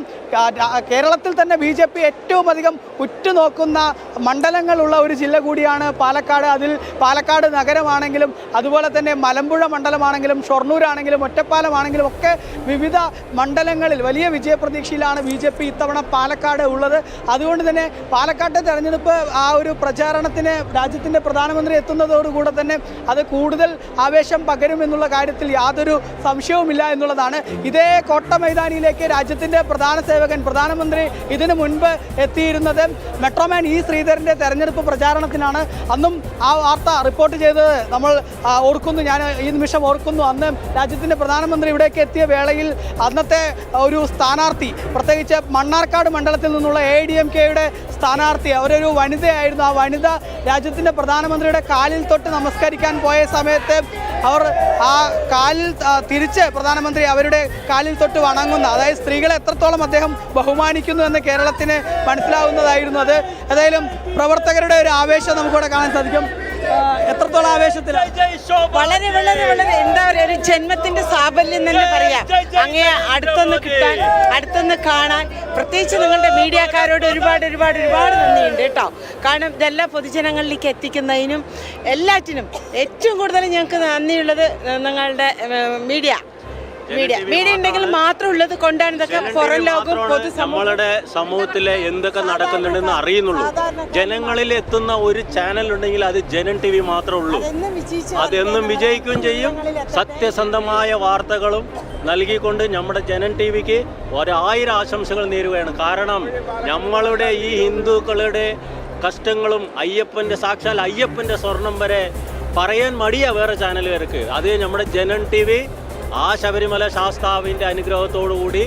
കേരളത്തിൽ തന്നെ BJP ഏറ്റവും അധികം ഉറ്റുനോക്കുന്ന മണ്ഡലങ്ങളുള്ള ഒരു ജില്ല കൂടിയാണ് പാലക്കാട്. അതിൽ പാലക്കാട് നഗരമാണെങ്കിലും അതുപോലെ തന്നെ മലമ്പുഴ മണ്ഡലമാണെങ്കിലും ഷൊർണൂരാണെങ്കിലും ഒറ്റപ്പാലമാണെങ്കിലും ഒക്കെ വിവിധ മണ്ഡലങ്ങളിൽ വലിയ വിജയപ്രതീക്ഷയിലാണ് BJP ഇത്തവണ പാലക്കാട് ഉള്ളത്. അതുകൊണ്ട് തന്നെ പാലക്കാട്ടെ തെരഞ്ഞെടുപ്പ് ആ ഒരു പ്രചാരണത്തിന് രാജ്യത്തിൻ്റെ പ്രധാനമന്ത്രി എത്തുന്നതോടുകൂടെ തന്നെ അത് കൂടുതൽ ആവേശം പകരും എന്നുള്ള കാര്യത്തിൽ യാതൊരു സംശയവുമില്ല എന്നുള്ളതാണ്. ഇതേ കോട്ട മൈതാനിയിലേക്ക് രാജ്യത്തിൻ്റെ പ്രധാന സേവകൻ പ്രധാനമന്ത്രി ഇതിനു മുൻപ് എത്തിയിരുന്നത് മെട്രോമാൻ E. ശ്രീധരൻ്റെ തെരഞ്ഞെടുപ്പ് പ്രചാരണത്തിനാണ്. അന്നും ആ വാർത്ത റിപ്പോർട്ട് ചെയ്തത് നമ്മൾ ഓർക്കുന്നു. ഞാൻ ഈ നിമിഷം ഓർക്കുന്നു. അന്ന് രാജ്യത്തിൻ്റെ പ്രധാനമന്ത്രി ഇവിടേക്ക് എത്തിയ വേളയിൽ അന്നത്തെ ഒരു സ്ഥാനാർത്ഥി, പ്രത്യേകിച്ച് മണ്ണാർക്കാട് മണ്ഡലത്തിൽ നിന്നുള്ള ADMKയുടെ സ്ഥാനാർത്ഥി, അവരൊരു വനിതയായിരുന്നു. ആ വനിത രാജ്യത്തിൻ്റെ പ്രധാനമന്ത്രിയുടെ കാലിൽ തൊട്ട് നമസ്കരിക്കാൻ പോയ സമയത്ത് അവർ ആ കാലിൽ തിരിച്ച് പ്രധാനമന്ത്രി അവരുടെ കാലിൽ തൊട്ട് വണങ്ങുന്ന, അതായത് സ്ത്രീകളെ എത്രത്തോളം അദ്ദേഹം ബഹുമാനിക്കുന്നു എന്ന് കേരളത്തിന് മനസ്സിലാവുന്നതായിരുന്നു അത്. ഏതായാലും പ്രവർത്തകരുടെ ഒരു ആവേശം നമുക്കിവിടെ കാണാൻ സാധിക്കും. എത്രത്തോളം ആവേശത്തിൽ, വളരെ വളരെ വളരെ എന്താ പറയുക, ഒരു ജന്മത്തിന്റെ സാഫല്യം തന്നെ പറയാം. അങ്ങേ അടുത്തൊന്ന് കിട്ടാൻ, അടുത്തൊന്ന് കാണാൻ, പ്രത്യേകിച്ച് നിങ്ങളുടെ മീഡിയക്കാരോട് ഒരുപാട് ഒരുപാട് ഒരുപാട് നന്ദിയുണ്ട് കേട്ടോ. കാരണം ഇതെല്ലാം പൊതുജനങ്ങളിലേക്ക് എത്തിക്കുന്നതിനും എല്ലാറ്റിനും ഏറ്റവും കൂടുതൽ ഞങ്ങൾക്ക് നന്ദിയുള്ളത് നിങ്ങളുടെ മീഡിയ ഉണ്ടെങ്കിൽ മാത്രമുള്ളത് കൊണ്ടാണ് ഇതൊക്കെ പുറം ലോകം നമ്മളുടെ സമൂഹത്തിലെ എന്തൊക്കെ നടക്കുന്നുണ്ടെന്ന് അറിയുന്നുള്ളൂ. ജനങ്ങളിൽ എത്തുന്ന ഒരു ചാനൽ ഉണ്ടെങ്കിൽ അത് ജനൻ TV മാത്രമേ ഉള്ളൂ. അതെന്നും വിജയിക്കുകയും ചെയ്യും. സത്യസന്ധമായ വാർത്തകളും നൽകിക്കൊണ്ട് നമ്മുടെ ജനൻ TVക്ക് 1000 ആശംസകൾ നേരുകയാണ്. കാരണം നമ്മളുടെ ഈ ഹിന്ദുക്കളുടെ കഷ്ടങ്ങളും സാക്ഷാൽ അയ്യപ്പൻ്റെ സ്വർണം വരെ പറയാൻ മടിയാ വേറെ ചാനലുകാർക്ക്. അത് നമ്മുടെ ജനൻ TV ആ ശബരിമല ശാസ്താവിൻ്റെ അനുഗ്രഹത്തോടുകൂടി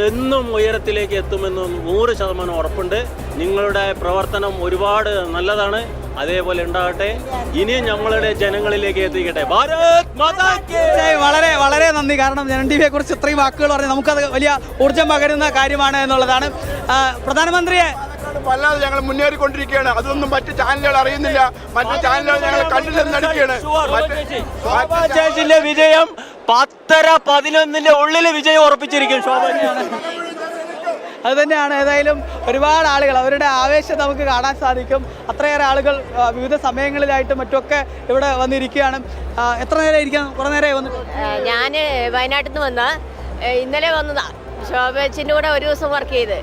എന്നും ഉയരത്തിലേക്ക് എത്തുമെന്ന് 100% ഉറപ്പുണ്ട്. നിങ്ങളുടെ പ്രവർത്തനം ഒരുപാട് നല്ലതാണ്. അതേപോലെ ഉണ്ടാകട്ടെ. ഇനിയും നമ്മളുടെ ജനങ്ങളിലേക്ക് എത്തിക്കട്ടെ. ഭാരത് മാതാ കി ജയ്. വളരെ വളരെ നന്ദി. കാരണം ജനൻ TVയെ കുറിച്ച് ഇത്രയും വാക്കുകൾ പറഞ്ഞ് നമുക്കത് വലിയ ഊർജ്ജം പകരുന്ന കാര്യമാണ് എന്നുള്ളതാണ്. പ്രധാനമന്ത്രിയെ വല്ലാതെ ഞങ്ങൾ മുന്നേറിക്കൊണ്ടിരിക്കുകയാണ്. അതൊന്നും മറ്റ് ചാനലുകൾ അറിയുന്നില്ല. മറ്റ് ചാനലുകൾ ഞങ്ങൾ കണ്ടില്ലെന്ന് നടിക്കുകയാണ്. ചേച്ചിന്റെ വിജയം 10:11 ഉള്ളിൽ വിജയം ഉറപ്പിച്ചിരിക്കും. അത് തന്നെയാണ്. ഏതായാലും ഒരുപാട് ആളുകൾ, അവരുടെ ആവേശം നമുക്ക് കാണാൻ സാധിക്കും. അത്രയേറെ ആളുകൾ വിവിധ സമയങ്ങളിലായിട്ടും മറ്റുമൊക്കെ ഇവിടെ വന്നിരിക്കുകയാണ്. എത്ര നേരം ഇരിക്കാം? കുറേ നേരമായി വന്നിട്ട്. ഞാൻ വയനാട്ടിൽ നിന്ന് വന്ന ഇന്നലെ വന്നതാ. ശോഭച്ചിൻ്റെ കൂടെ ഒരു ദിവസം വർക്ക് ചെയ്ത്.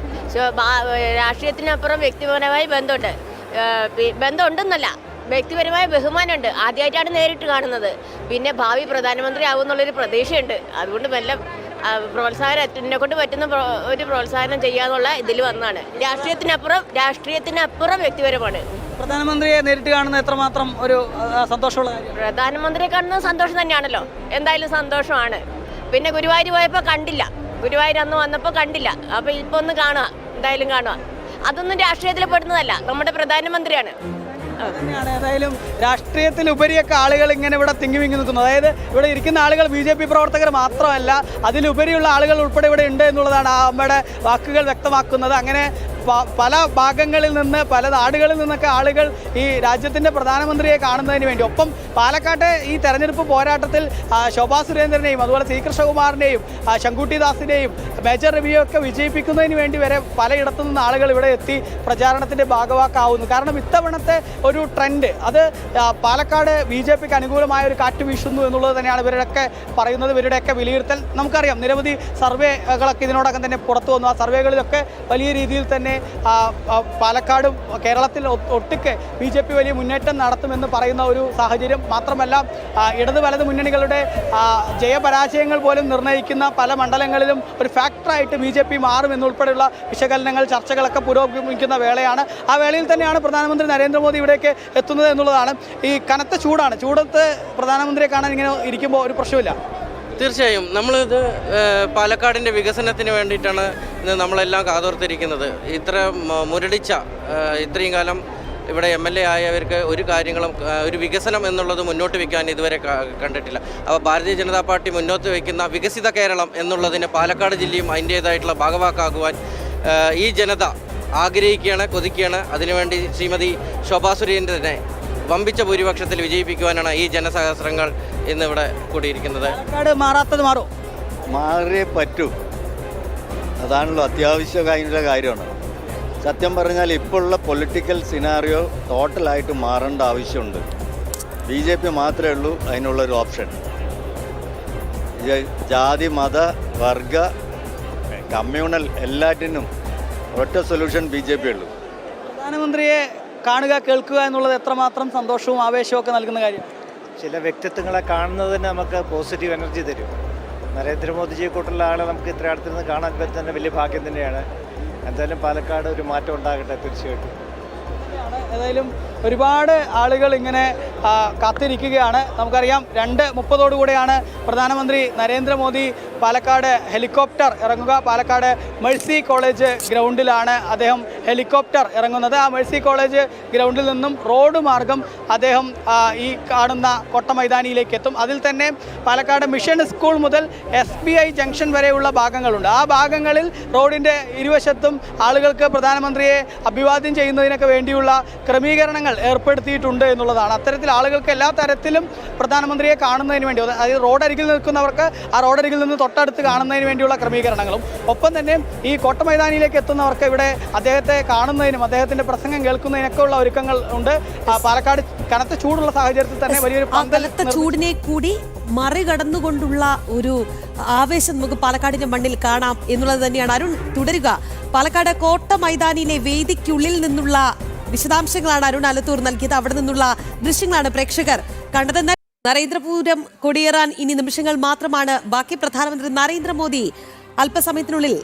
രാഷ്ട്രീയത്തിനപ്പുറം വ്യക്തിപരമായി ബന്ധമുണ്ടെന്നല്ല, വ്യക്തിപരമായ ബഹുമാനമുണ്ട്. ആദ്യമായിട്ടാണ് നേരിട്ട് കാണുന്നത്. പിന്നെ ഭാവി പ്രധാനമന്ത്രി ആവുമെന്നുള്ളൊരു പ്രതീക്ഷയുണ്ട്. അതുകൊണ്ട് മെല്ലെ പ്രോത്സാഹനം കൊണ്ട് പറ്റുന്ന ഒരു പ്രോത്സാഹനം ചെയ്യാന്നുള്ള ഇതിൽ വന്നാണ്. രാഷ്ട്രീയത്തിനപ്പുറം വ്യക്തിപരമാണ്. പ്രധാനമന്ത്രിയെ നേരിട്ട് കാണുന്ന എത്രമാത്രം ഒരു സന്തോഷമുള്ള കാര്യം? പ്രധാനമന്ത്രിയെ കാണുന്നത് സന്തോഷം തന്നെയാണല്ലോ. എന്തായാലും സന്തോഷമാണ്. പിന്നെ ഗുരുവായൂർ പോയപ്പോൾ കണ്ടില്ല. ഗുരുവായൂർ അന്ന് വന്നപ്പോൾ കണ്ടില്ല. അപ്പോൾ ഇപ്പോൾ ഒന്ന് കാണുക, എന്തായാലും കാണുക. അതൊന്നും രാഷ്ട്രീയത്തിൽ പെടുന്നതല്ല, നമ്മുടെ പ്രധാനമന്ത്രിയാണ്. തന്നെയാണ്. ഏതായാലും രാഷ്ട്രീയത്തിലുപരിയൊക്കെ ആളുകൾ ഇങ്ങനെ ഇവിടെ തിങ്ങി വിങ്ങി നിൽക്കുന്നു. അതായത് ഇവിടെ ഇരിക്കുന്ന ആളുകൾ BJP പ്രവർത്തകർ മാത്രമല്ല, അതിലുപരിയുള്ള ആളുകൾ ഉൾപ്പെടെ ഇവിടെ ഉണ്ട് എന്നുള്ളതാണ് ആ അമ്മയുടെ വാക്കുകൾ വ്യക്തമാക്കുന്നത്. അങ്ങനെ പല ഭാഗങ്ങളിൽ നിന്ന് പല നാടുകളിൽ നിന്നൊക്കെ ആളുകൾ ഈ രാജ്യത്തിൻ്റെ പ്രധാനമന്ത്രിയെ കാണുന്നതിന് വേണ്ടി, ഒപ്പം പാലക്കാട്ടെ ഈ തെരഞ്ഞെടുപ്പ് പോരാട്ടത്തിൽ ശോഭാ സുരേന്ദ്രനെയും അതുപോലെ സി കൃഷ്ണകുമാറിനെയും ശങ്കുട്ടി ദാസിനെയും മേജർ രവിയെ ഒക്കെ വിജയിപ്പിക്കുന്നതിന് വേണ്ടി വരെ പലയിടത്തു നിന്ന് ആളുകൾ ഇവിടെ എത്തി പ്രചാരണത്തിൻ്റെ ഭാഗവാക്കാവുന്നു. കാരണം ഇത്തവണത്തെ ഒരു ട്രെൻഡ് അത് പാലക്കാട് BJPക്ക് അനുകൂലമായ ഒരു കാറ്റ് വീശുന്നു എന്നുള്ളത് തന്നെയാണ് ഇവരുടെയൊക്കെ പറയുന്നത്, ഇവരുടെയൊക്കെ വിലയിരുത്തൽ. നമുക്കറിയാം നിരവധി സർവേകളൊക്കെ ഇതിനോടകം തന്നെ പുറത്തു വന്നു. ആ സർവേകളിലൊക്കെ വലിയ രീതിയിൽ തന്നെ പാലക്കാടും കേരളത്തിൽ ഒട്ടുക്കെ BJP വലിയ മുന്നേറ്റം നടത്തുമെന്ന് പറയുന്ന ഒരു സാഹചര്യം. മാത്രമല്ല ഇടത് വലത് മുന്നണികളുടെ ജയപരാജയങ്ങൾ പോലും നിർണ്ണയിക്കുന്ന പല മണ്ഡലങ്ങളിലും ഒരു ഫാക്ടറായിട്ട് BJP മാറുമെന്നുൾപ്പെടെയുള്ള വിശകലനങ്ങൾ ചർച്ചകളൊക്കെ പുരോഗമിക്കുന്ന വേളയാണ്. ആ വേളയിൽ തന്നെയാണ് പ്രധാനമന്ത്രി നരേന്ദ്രമോദി ഇവിടേക്ക് എത്തുന്നത് എന്നുള്ളതാണ്. ഈ കനത്ത ചൂടാണ്, ചൂടത്ത് പ്രധാനമന്ത്രിയെ കാണാൻ ഇങ്ങനെ ഇരിക്കുമ്പോൾ ഒരു പ്രശ്നമില്ല. തീർച്ചയായും നമ്മളിത് പാലക്കാടിൻ്റെ വികസനത്തിന് വേണ്ടിയിട്ടാണ് ഇന്ന് നമ്മളെല്ലാം കാതോർത്തിരിക്കുന്നത്. ഇത്ര മുരടിച്ച ഇത്രയും കാലം ഇവിടെ MLA ആയവർക്ക് ഒരു കാര്യങ്ങളും ഒരു വികസനം എന്നുള്ളത് മുന്നോട്ട് വയ്ക്കാൻ ഇതുവരെ കണ്ടിട്ടില്ല. അപ്പോൾ ഭാരതീയ ജനതാ പാർട്ടി മുന്നോട്ട് വയ്ക്കുന്ന വികസിത കേരളം എന്നുള്ളതിന് പാലക്കാട് ജില്ലയും അതിൻ്റേതായിട്ടുള്ള ഭാഗവാക്കാകുവാൻ ഈ ജനത ആഗ്രഹിക്കുകയാണ്, കൊതിക്കുകയാണ്. അതിനുവേണ്ടി ശ്രീമതി ശോഭാ സുരേന്ദ്രനെ വമ്പിച്ച ഭൂരിപക്ഷത്തിൽ വിജയിപ്പിക്കുവാനാണ് ഈ ജനസഹസ്രങ്ങൾ ഇന്നിവിടെ കൂടിയിരിക്കുന്നത്. പാലക്കാട് മാറാത്തത് മാറും, മാറിയേ പറ്റൂ. അതാണല്ലോ അത്യാവശ്യമായിട്ടുള്ള കാര്യമാണ്. സത്യം പറഞ്ഞാൽ ഇപ്പോഴുള്ള പൊളിറ്റിക്കൽ സിനാറിയോ ടോട്ടലായിട്ട് മാറേണ്ട ആവശ്യമുണ്ട്. BJP മാത്രമേ ഉള്ളൂ അതിനുള്ളൊരു ഓപ്ഷൻ. ജാതി മത വർഗ കമ്മ്യൂണൽ എല്ലാറ്റിനും ഒറ്റ സൊല്യൂഷൻ BJP ഉള്ളൂ. പ്രധാനമന്ത്രിയെ കാണുക കേൾക്കുക എന്നുള്ളത് എത്രമാത്രം സന്തോഷവും ആവേശവും ഒക്കെ നൽകുന്ന കാര്യം. ചില വ്യക്തിത്വങ്ങളെ കാണുന്നതിന് നമുക്ക് പോസിറ്റീവ് എനർജി തരും. നരേന്ദ്രമോദിജിയെ കൂട്ടുള്ള ആളെ നമുക്ക് ഇത്ര അടുത്തുനിന്ന് കാണാൻ പറ്റുന്ന വലിയ ഭാഗ്യം തന്നെയാണ്. എന്തായാലും പാലക്കാട് ഒരു മാറ്റം ഉണ്ടാകട്ടെ തീർച്ചയായിട്ടും. ഏതായാലും ഒരുപാട് ആളുകൾ ഇങ്ങനെ കാത്തിരിക്കുകയാണ്. നമുക്കറിയാം 2:30 പ്രധാനമന്ത്രി നരേന്ദ്രമോദി പാലക്കാട് ഹെലികോപ്റ്റർ ഇറങ്ങുക. പാലക്കാട് മേഴ്സി കോളേജ് ഗ്രൗണ്ടിലാണ് അദ്ദേഹം ഹെലികോപ്റ്റർ ഇറങ്ങുന്നത്. ആ മേഴ്സി കോളേജ് ഗ്രൗണ്ടിൽ നിന്നും റോഡ് മാർഗം അദ്ദേഹം ഈ കാണുന്ന കൊട്ട മൈതാനിയിലേക്ക് എത്തും. അതിൽ തന്നെ പാലക്കാട് മിഷൻ സ്കൂൾ മുതൽ SBI ജംഗ്ഷൻ വരെയുള്ള ഭാഗങ്ങളുണ്ട്. ആ ഭാഗങ്ങളിൽ റോഡിൻ്റെ ഇരുവശത്തും ആളുകൾക്ക് പ്രധാനമന്ത്രിയെ അഭിവാദ്യം ചെയ്യുന്നതിനൊക്കെ വേണ്ടിയുള്ള ക്രമീകരണങ്ങൾ ഏർപ്പെടുത്തിയിട്ടുണ്ട് എന്നുള്ളതാണ്. അത്തരത്തിൽ ആളുകൾക്ക് എല്ലാ തരത്തിലും പ്രധാനമന്ത്രിയെ കാണുന്നതിന് വേണ്ടി, അതായത് റോഡരികിൽ നിൽക്കുന്നവർക്ക് ആ റോഡരികിൽ നിന്ന് തൊട്ടടുത്ത് കാണുന്നതിന് വേണ്ടിയുള്ള ക്രമീകരണങ്ങളും, ഒപ്പം തന്നെ ഈ കോട്ട മൈതാനിയിലേക്ക് എത്തുന്നവർക്ക് ഇവിടെ അദ്ദേഹത്തെ കാണുന്നതിനും അദ്ദേഹത്തിൻ്റെ പ്രസംഗം കേൾക്കുന്നതിനൊക്കെ ഉള്ള ഒരുക്കങ്ങൾ ഉണ്ട്. പാലക്കാട് കനത്ത ചൂടുള്ള സാഹചര്യത്തിൽ തന്നെ വലിയൊരു കനത്ത ചൂടിനെ കൂടി മറികടന്നുകൊണ്ടുള്ള ഒരു ആവേശം നമുക്ക് പാലക്കാടിന്റെ മണ്ണിൽ കാണാം എന്നുള്ളത് തന്നെയാണ്. അരുൺ തുടരുക. പാലക്കാട് കോട്ട മൈതാനിയിലെ വേദിക്കുള്ളിൽ നിന്നുള്ള വിശദാംശങ്ങളാണ് അരുൺ ആലത്തൂർ നൽകിയത്. അവിടെ നിന്നുള്ള ദൃശ്യങ്ങളാണ് പ്രേക്ഷകർ കണ്ടതെന്ന്. നരേന്ദ്രപുരം കൊടിയേറാൻ ഇനി നിമിഷങ്ങൾ മാത്രമാണ് ബാക്കി. പ്രധാനമന്ത്രി നരേന്ദ്രമോദി അല്പസമയത്തിനുള്ളിൽ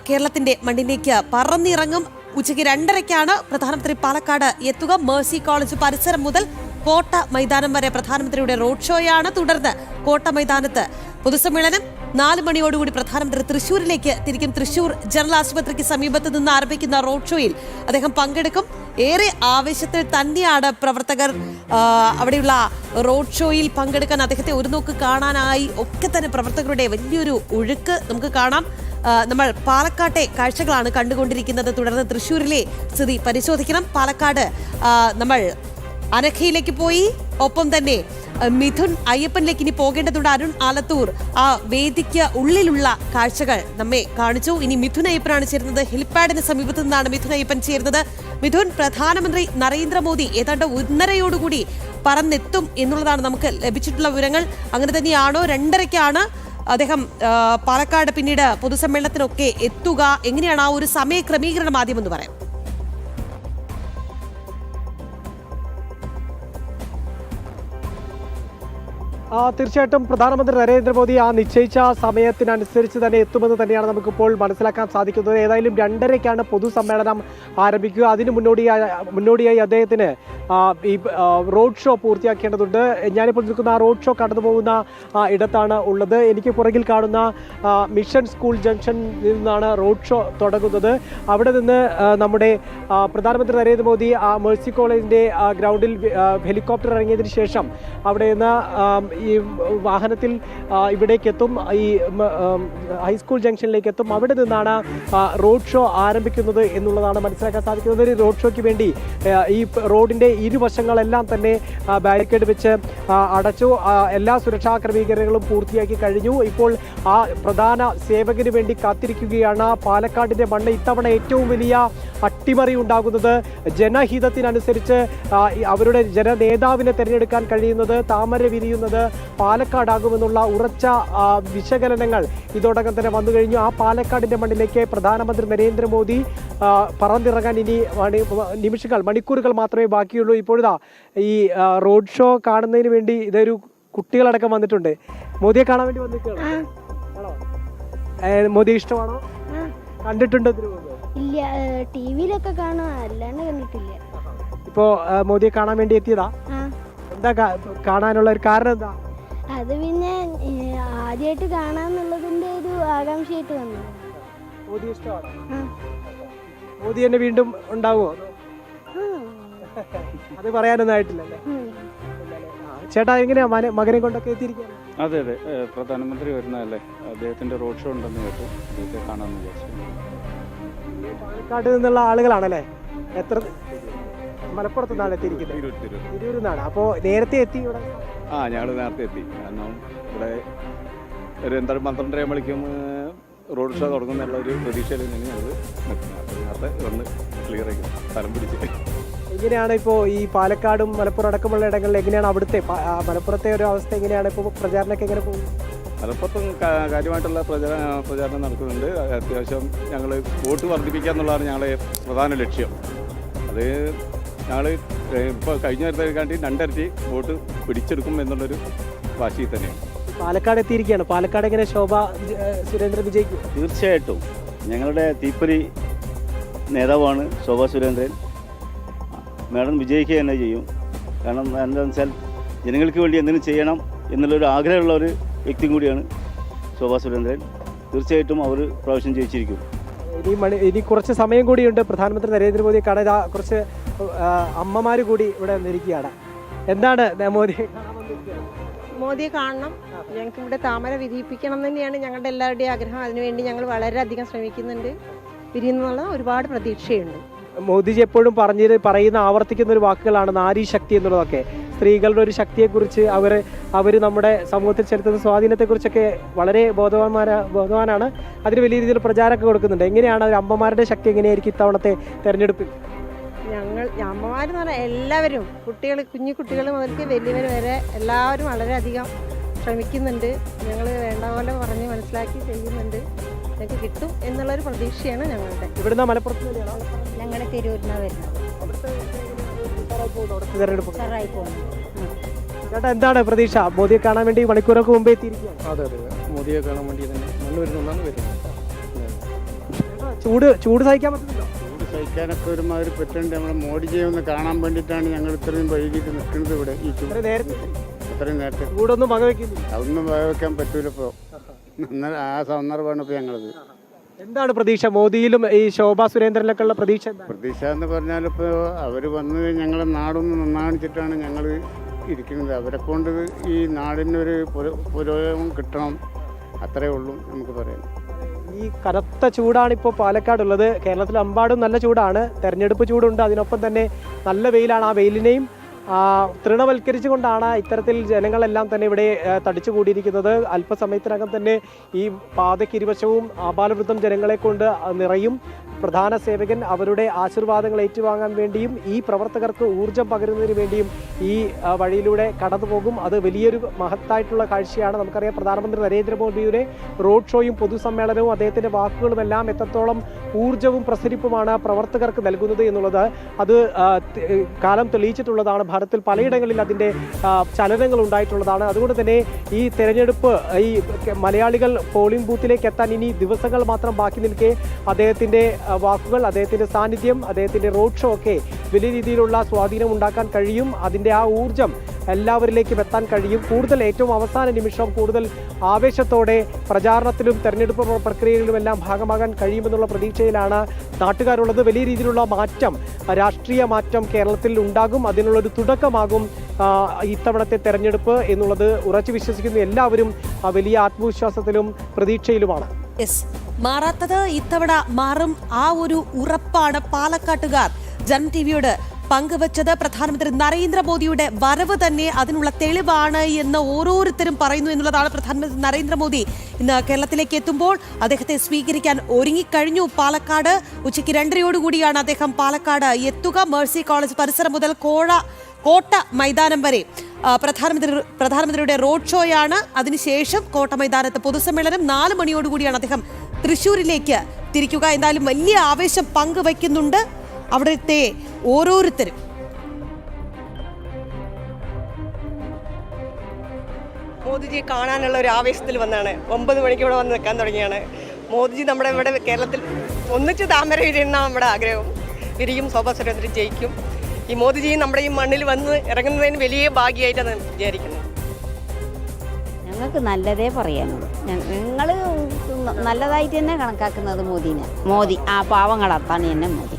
കേരളത്തിന്റെ മണ്ണിലേക്ക് പറന്നിറങ്ങും. ഉച്ചയ്ക്ക് 2:30 പ്രധാനമന്ത്രി പാലക്കാട് എത്തുക. മേഴ്സി കോളേജ് പരിസരം മുതൽ കോട്ട മൈതാനം വരെ പ്രധാനമന്ത്രിയുടെ റോഡ് ഷോയാണ്. തുടർന്ന് കോട്ട മൈതാനത്ത് പൊതുസമ്മേളനം. 4 മണിയോടുകൂടി പ്രധാനമന്ത്രി തൃശ്ശൂരിലേക്ക് തിരിക്കും. തൃശ്ശൂർ ജനറൽ ആശുപത്രിക്ക് സമീപത്ത് നിന്ന് ആരംഭിക്കുന്ന റോഡ് ഷോയിൽ അദ്ദേഹം പങ്കെടുക്കും. ഏറെ ആവേശത്തിൽ തന്നെയാണ് പ്രവർത്തകർ അവിടെയുള്ള റോഡ് ഷോയിൽ പങ്കെടുക്കാൻ. അദ്ദേഹത്തെ ഒരു നോക്ക് കാണാനായി ഒക്കെ തന്നെ പ്രവർത്തകരുടെ വലിയൊരു ഒഴുക്ക് നമുക്ക് കാണാം. നമ്മൾ പാലക്കാട്ടെ കാഴ്ചകളാണ് കണ്ടുകൊണ്ടിരിക്കുന്നത്. തുടർന്ന് തൃശ്ശൂരിലെ സ്ഥിതി പരിശോധിക്കണം. പാലക്കാട് നമ്മൾ അനഖയിലേക്ക് പോയി. ഒപ്പം തന്നെ മിഥുൻ അയ്യപ്പനിലേക്ക് ഇനി പോകേണ്ടതുണ്ട്. അരുൺ ആലത്തൂർ ആ വേദിക്ക് ഉള്ളിലുള്ള കാഴ്ചകൾ നമ്മെ കാണിച്ചു. ഇനി മിഥുൻ അയ്യപ്പനാണ് ചേരുന്നത്. ഹെലിപ്പാഡിന് സമീപത്ത് നിന്നാണ് മിഥുൻ അയ്യപ്പൻ ചേരുന്നത്. മിഥുൻ, പ്രധാനമന്ത്രി നരേന്ദ്രമോദി ഏതാണ്ട് 1:30 പറന്നെത്തും എന്നുള്ളതാണ് നമുക്ക് ലഭിച്ചിട്ടുള്ള വിവരങ്ങൾ. അങ്ങനെ തന്നെയാണോ? 2:30 അദ്ദേഹം പാലക്കാട് പിന്നീട് പൊതുസമ്മേളനത്തിനൊക്കെ എത്തുക. എങ്ങനെയാണ് ആ ഒരു സമയ ക്രമീകരണം ആദ്യം എന്ന് പറയാം? തീർച്ചയായിട്ടും പ്രധാനമന്ത്രി നരേന്ദ്രമോദി ആ നിശ്ചയിച്ച സമയത്തിനനുസരിച്ച് തന്നെ എത്തുമെന്ന് തന്നെയാണ് നമുക്കിപ്പോൾ മനസ്സിലാക്കാൻ സാധിക്കുന്നത്. ഏതായാലും 2:30 പൊതുസമ്മേളനം ആരംഭിക്കുക. അതിന് മുന്നോടിയായി അദ്ദേഹത്തിന് ഈ റോഡ് ഷോ പൂർത്തിയാക്കേണ്ടതുണ്ട്. ഞാനിപ്പോൾ നിൽക്കുന്ന ആ റോഡ് ഷോ കടന്നു പോകുന്ന ഇടത്താണ് ഉള്ളത്. എനിക്ക് പുറകിൽ കാണുന്ന മിഷൻ സ്കൂൾ ജംഗ്ഷനിൽ നിന്നാണ് റോഡ് ഷോ തുടങ്ങുന്നത്. അവിടെ നിന്ന് നമ്മുടെ പ്രധാനമന്ത്രി നരേന്ദ്രമോദി മേഴ്സി കോളേജിൻ്റെ ഗ്രൗണ്ടിൽ ഹെലികോപ്റ്റർ ഇറങ്ങിയതിന് ശേഷം അവിടെ നിന്ന് ഈ വാഹനത്തിൽ ഇവിടേക്ക് എത്തും, ഈ ഹൈസ്കൂൾ ജംഗ്ഷനിലേക്ക് എത്തും. അവിടെ നിന്നാണ് റോഡ് ഷോ ആരംഭിക്കുന്നത് എന്നുള്ളതാണ് മനസ്സിലാക്കാൻ സാധിക്കുന്നത്. ഈ റോഡ് ഷോയ്ക്ക് വേണ്ടി ഈ റോഡിൻ്റെ ഇരുവശങ്ങളെല്ലാം തന്നെ ബാരിക്കേഡ് വെച്ച് അടച്ചു. എല്ലാ സുരക്ഷാ ക്രമീകരണങ്ങളും പൂർത്തിയാക്കി കഴിഞ്ഞു. ഇപ്പോൾ ആ പ്രധാന സേവകന് വേണ്ടി കാത്തിരിക്കുകയാണ്. പാലക്കാടിൻ്റെ മണ്ണ് ഇത്തവണ ഏറ്റവും വലിയ അട്ടിമറി ഉണ്ടാകുന്നത് ജനഹിതത്തിനനുസരിച്ച് അവരുടെ ജനനേതാവിനെ തിരഞ്ഞെടുക്കാൻ കഴിയുന്നത്, താമര വിരിയുന്നത് പാലക്കാടാകുമെന്നുള്ള ഉറച്ച വിശകലനങ്ങൾ ഇതോടകം തന്നെ വന്നു കഴിഞ്ഞു. ആ പാലക്കാടിൻ്റെ മണ്ണിലേക്ക് പ്രധാനമന്ത്രി നരേന്ദ്രമോദി പറന്നിറങ്ങാൻ ഇനി മണിക്കൂറുകൾ മാത്രമേ ബാക്കിയുള്ളൂ. ഇപ്പോഴിതാ ഈ റോഡ് ഷോ കാണുന്നതിന് വേണ്ടി ഇതൊരു കുട്ടികളടക്കം വന്നിട്ടുണ്ട്. മോദിയെ കാണാൻ വേണ്ടി വന്നിരിക്കുകയാണോ? മോദി ഇഷ്ടമാണോ? കണ്ടിട്ടുണ്ടോ? ഇല്ല, ടിവിയിലൊക്കെ കാണുക, അല്ലാണ്ട് കണ്ടിട്ടില്ല. ഇപ്പോ മോദിയെ കാണാൻ വേണ്ടി എത്തിയതാ? എന്താ കാണാനുള്ള ഒരു കാരണം എന്താ? അത് പിന്നെ ആദ്യമായിട്ട് കാണാന്നുള്ളതിന്റെ ഒരു ആകാംക്ഷയായിട്ട് വന്നു. മോദി ഇഷ്ടമാണ്? മോദി തന്നെ വീണ്ടും ഉണ്ടാവുമോ? അത് പറയാനൊന്നും ആയിട്ടില്ലല്ലേ? ചേട്ടാ, എങ്ങനെയാ മകനെ കൊണ്ടൊക്കെ എത്തിയിരിക്കുകയാണ്? അതെ അതെ, പ്രധാനമന്ത്രി വരുന്നതല്ലേ, അദ്ദേഹത്തിൻ്റെ റോഡ് ഷോ ഉണ്ടെന്ന് കേട്ടു, അദ്ദേഹത്തെ കാണാമെന്ന് വിചാരിച്ചു. പാലക്കാട് നിന്നുള്ള ആളുകളാണല്ലേ? എത്ര മലപ്പുറത്ത് നിന്നാണ് എത്തിയിരിക്കുന്നത്? തിരൂരിൽ നിന്നാണ്. അപ്പോൾ നേരത്തെ എത്തി ഇവിടെ? ഞങ്ങൾ നേരത്തെ എത്തി. കാരണം ഇവിടെ ഒരു 12:30 മണിക്കും റോഡ് ഷോ തുടങ്ങുന്നുള്ള ഒരു പ്രതീക്ഷയിൽ നിന്ന് ഞങ്ങൾ നേരത്തെ വന്ന് ക്ലിയർ ആക്കി സ്ഥലം പിടിച്ച്. എങ്ങനെയാണ് ഇപ്പോൾ ഈ പാലക്കാടും മലപ്പുറം അടക്കമുള്ള ഇടങ്ങളിൽ എങ്ങനെയാണ് അവിടുത്തെ മലപ്പുറത്തെ ഒരു അവസ്ഥ എങ്ങനെയാണ്? ഇപ്പോൾ പ്രചാരണമൊക്കെ എങ്ങനെ പോകും? മലപ്പുറത്തും കാര്യമായിട്ടുള്ള പ്രചാരണം നടക്കുന്നുണ്ട്. അത്യാവശ്യം ഞങ്ങൾ വോട്ട് വർദ്ധിപ്പിക്കുക എന്നുള്ളതാണ് ഞങ്ങളുടെ പ്രധാന ലക്ഷ്യം. അത് ഞങ്ങൾ ഇപ്പോൾ കഴിഞ്ഞ നേരത്തെക്കാണ്ടി 2 ഇരട്ടി വോട്ട് പിടിച്ചെടുക്കും എന്നുള്ളൊരു വാശി തന്നെയാണ്. പാലക്കാട് എത്തിയിരിക്കുകയാണ്. പാലക്കാട് എങ്ങനെ ശോഭ സുരേന്ദ്രൻ വിജയിക്കും? തീർച്ചയായിട്ടും ഞങ്ങളുടെ തീപ്പൊരി നേതാവാണ് ശോഭ സുരേന്ദ്രൻ. മാഡം വിജയിക്കുക തന്നെ ചെയ്യും. കാരണം എന്താണെന്ന് വെച്ചാൽ ജനങ്ങൾക്ക് വേണ്ടി എന്തെങ്കിലും ചെയ്യണം എന്നുള്ളൊരു ആഗ്രഹമുള്ള ഒരു വ്യക്തി കൂടിയാണ് ശോഭ സുരേന്ദ്രൻ. തീർച്ചയായിട്ടും അവർ പ്രാവശ്യം ജയിച്ചിരിക്കും. ഇനി കുറച്ച് സമയം കൂടിയുണ്ട് പ്രധാനമന്ത്രി നരേന്ദ്രമോദി കാണാൻ. കുറച്ച് അമ്മമാർ കൂടി ഇവിടെ വന്നിരിക്കുകയാണ്. എന്താണ് മോദിയെ കാണണം, ഞങ്ങൾക്ക് ഇവിടെ താമര വിരിയിപ്പിക്കണം തന്നെയാണ് ഞങ്ങളുടെ എല്ലാവരുടെയും ആഗ്രഹം. അതിനുവേണ്ടി ഞങ്ങൾ വളരെയധികം ശ്രമിക്കുന്നുണ്ട്. വിരിയുന്നുള്ള ഒരുപാട് പ്രതീക്ഷയുണ്ട്. മോദിജി എപ്പോഴും പറയുന്ന ആവർത്തിക്കുന്ന ഒരു വാക്കുകളാണ് നാരി ശക്തി എന്നുള്ളതൊക്കെ. സ്ത്രീകളുടെ ഒരു ശക്തിയെക്കുറിച്ച് അവർ നമ്മുടെ സമൂഹത്തിൽ ചെലുത്തുന്ന സ്വാധീനത്തെക്കുറിച്ചൊക്കെ വളരെ ബോധവാനാണ്. അതിന് വലിയ രീതിയിൽ പ്രചാരമൊക്കെ കൊടുക്കുന്നുണ്ട്. എങ്ങനെയാണ് ഒരു അമ്മമാരുടെ ശക്തി എങ്ങനെയായിരിക്കും ഇത്തവണത്തെ തെരഞ്ഞെടുപ്പിൽ? അമ്മമാരെന്ന് പറഞ്ഞാൽ എല്ലാവരും, കുഞ്ഞു കുട്ടികൾ മുതൽക്ക് വലിയവർ വരെ എല്ലാവരും വളരെയധികം ശ്രമിക്കുന്നുണ്ട്. ഞങ്ങൾ വേണ്ട പോലെ പറഞ്ഞ് മനസ്സിലാക്കി ചെയ്യുന്നുണ്ട്. ഞങ്ങൾക്ക് കിട്ടും എന്നുള്ളൊരു പ്രതീക്ഷയാണ് ഞങ്ങളുടെ. ഇവിടുന്ന് മലപ്പുറത്ത് തന്നെയാണോ? ഞങ്ങളുടെ തിരൂരിനാണ് വരുന്നത്. ചേട്ടാ, എന്താണ് പ്രതീക്ഷ? മോദിയെ കാണാൻ വേണ്ടി മണിക്കൂറൊക്കെ മുമ്പേ എത്തിയിരിക്കുകയാണ്. അതെ അതെ, മോദിയെ കാണാൻ വേണ്ടി തന്നെ മണ്ണൂരിൽ വരുന്നത്. ചൂട് സഹിക്കാൻ പറ്റുന്നില്ല? ചൂട് സഹിക്കാനൊക്കെ ഒരുമാതിരി പറ്റുന്നുണ്ട്. നമ്മുടെ മോഡിജിയെ ഒന്ന് കാണാൻ വേണ്ടിയിട്ടാണ് ഞങ്ങൾ ഇത്രയും വൈകിട്ട് നിൽക്കുന്നത് ഇവിടെ. ഈ അത്രയും നേരത്തെ ചൂടൊന്നും വകവെക്കുന്നില്ല? അതൊന്നും വകവെക്കാൻ പറ്റൂല. ഇപ്പോൾ ആ സന്ദർഭമാണ് ഇപ്പോൾ ഞങ്ങളത്. എന്താണ് പ്രതീക്ഷ മോദിയിലും ഈ ശോഭാ സുരേന്ദ്രനിലൊക്കെ ഉള്ള പ്രതീക്ഷ? പ്രതീക്ഷ എന്ന് പറഞ്ഞാൽ ഇപ്പോൾ അവർ വന്ന് ഞങ്ങളെ നാടൊന്ന് നന്നാണിച്ചിട്ടാണ് ഞങ്ങൾ ഇരിക്കുന്നത്. അവരെ കൊണ്ട് ഈ നാടിനൊരു പുരോഗമനം കിട്ടണം, അത്രേ ഉള്ളൂ നമുക്ക് പറയാം. ഈ കനത്ത ചൂടാണ് ഇപ്പോൾ പാലക്കാടുള്ളത്. കേരളത്തിലെമ്പാടും നല്ല ചൂടാണ്. തെരഞ്ഞെടുപ്പ് ചൂടുണ്ട്, അതിനൊപ്പം തന്നെ നല്ല വെയിലാണ്. ആ വെയിലിനെയും തൃണവൽക്കരിച്ചുകൊണ്ടാണ് ഇത്തരത്തിൽ ജനങ്ങളെല്ലാം തന്നെ ഇവിടെ തടിച്ചുകൂടിയിരിക്കുന്നത്. അല്പസമയത്തിനകം തന്നെ ഈ പാതയ്ക്ക് ഇരുവശവും ആബാലവൃദ്ധം ജനങ്ങളെ കൊണ്ട് നിറയും. പ്രധാന സേവകൻ അവരുടെ ആശീർവാദങ്ങൾ ഏറ്റുവാങ്ങാൻ വേണ്ടിയും ഈ പ്രവർത്തകർക്ക് ഊർജം പകരുന്നതിന് വേണ്ടിയും ഈ വഴിയിലൂടെ കടന്നു പോകും. അത് വലിയൊരു മഹത്തായിട്ടുള്ള കാഴ്ചയാണ്. നമുക്കറിയാം പ്രധാനമന്ത്രി നരേന്ദ്രമോദിയുടെ റോഡ് ഷോയും പൊതുസമ്മേളനവും അദ്ദേഹത്തിൻ്റെ വാക്കുകളുമെല്ലാം എത്രത്തോളം ഊർജവും പ്രസരിപ്പുമാണ് പ്രവർത്തകർക്ക് നൽകുന്നത് എന്നുള്ളത് അത് കാലം തെളിയിച്ചിട്ടുള്ളതാണ്. ഭാരതത്തിൽ പലയിടങ്ങളിൽ അതിൻ്റെ ചലനങ്ങൾ ഉണ്ടായിട്ടുള്ളതാണ്. അതുകൊണ്ട് തന്നെ ഈ തെരഞ്ഞെടുപ്പ് ഈ മലയാളികൾ പോളിംഗ് ബൂത്തിലേക്ക് എത്താൻ ഇനി ദിവസങ്ങൾ മാത്രം ബാക്കി നിൽക്കെ അദ്ദേഹത്തിൻ്റെ വാക്കുകൾ, അദ്ദേഹത്തിൻ്റെ സാന്നിധ്യം, അദ്ദേഹത്തിൻ്റെ റോഡ് ഷോ ഒക്കെ വലിയ രീതിയിലുള്ള സ്വാധീനം ഉണ്ടാക്കാൻ കഴിയും. അതിൻ്റെ ആ ഊർജം എല്ലാവരിലേക്കും എത്താൻ കഴിയും. കൂടുതൽ ഏറ്റവും അവസാന നിമിഷം കൂടുതൽ ആവേശത്തോടെ പ്രചാരണത്തിലും തെരഞ്ഞെടുപ്പ് പ്രക്രിയകളിലുമെല്ലാം ഭാഗമാകാൻ കഴിയുമെന്നുള്ള പ്രതീക്ഷയിലാണ് നാട്ടുകാരുള്ളത്. വലിയ രീതിയിലുള്ള മാറ്റം, രാഷ്ട്രീയ മാറ്റം കേരളത്തിൽ ഉണ്ടാകും. അതിനുള്ളൊരു തുടക്കമാകും ഇത്തവണത്തെ തെരഞ്ഞെടുപ്പ് എന്നുള്ളത് ഉറച്ചു വിശ്വസിക്കുന്ന എല്ലാവരും വലിയ ആത്മവിശ്വാസത്തിലും പ്രതീക്ഷയിലുമാണ്. മാറാത്തത് ഇത്തവണ മാറും. ആ ഒരു ഉറപ്പാണ് പാലക്കാട്ടുകാർ ജനം ടിവിയോട് പങ്കുവച്ചത്. പ്രധാനമന്ത്രി നരേന്ദ്രമോദിയുടെ വരവ് തന്നെ അതിനുള്ള തെളിവാണ് എന്ന് ഓരോരുത്തരും പറയുന്നു എന്നുള്ളതാണ്. പ്രധാനമന്ത്രി നരേന്ദ്രമോദി ഇന്ന് കേരളത്തിലേക്ക് എത്തുമ്പോൾ അദ്ദേഹത്തെ സ്വീകരിക്കാൻ ഒരുങ്ങിക്കഴിഞ്ഞു പാലക്കാട്. ഉച്ചയ്ക്ക് 2:30 അദ്ദേഹം പാലക്കാട് എത്തുക. മേഴ്സി കോളേജ് പരിസരം മുതൽ കോട്ട മൈതാനം വരെ പ്രധാനമന്ത്രിയുടെ റോഡ് ഷോയാണ്. അതിനുശേഷം കോട്ട മൈതാനത്ത് പൊതുസമ്മേളനം. 4 മണിയോടുകൂടിയാണ് അദ്ദേഹം തൃശ്ശൂരിലേക്ക് തിരിക്കുക. എന്തായാലും വലിയ ആവേശം പങ്കുവയ്ക്കുന്നുണ്ട് അവിടുത്തെ ഓരോരുത്തരും. മോദിജിയെ കാണാനുള്ള ഒരു ആവേശത്തിൽ വന്നാണ്. 9 മണിക്ക് ഇവിടെ വന്ന് നിൽക്കാൻ തുടങ്ങിയാണ്. മോദിജി നമ്മുടെ ഇവിടെ കേരളത്തിൽ ഒന്നിച്ച് താമര വിരിയുന്ന നമ്മുടെ ആഗ്രഹം. വിരിയും, ശോഭാ സുരേന്ദ്രൻ ജയിക്കും. ഈ മോദിജി നമ്മുടെ ഈ മണ്ണിൽ വന്ന് ഇറങ്ങുന്നതിന് വലിയ ഭാഗ്യമായിട്ടാണ് വിചാരിക്കുന്നത്. ഞങ്ങൾക്ക് നല്ലതേ പറയാനുള്ളൂ. ഞങ്ങൾ നല്ലതായിട്ട് തന്നെ കണക്കാക്കുന്നത് മോദിനെ. മോദി ആ പാവങ്ങളത്താണ് തന്നെ മോദി.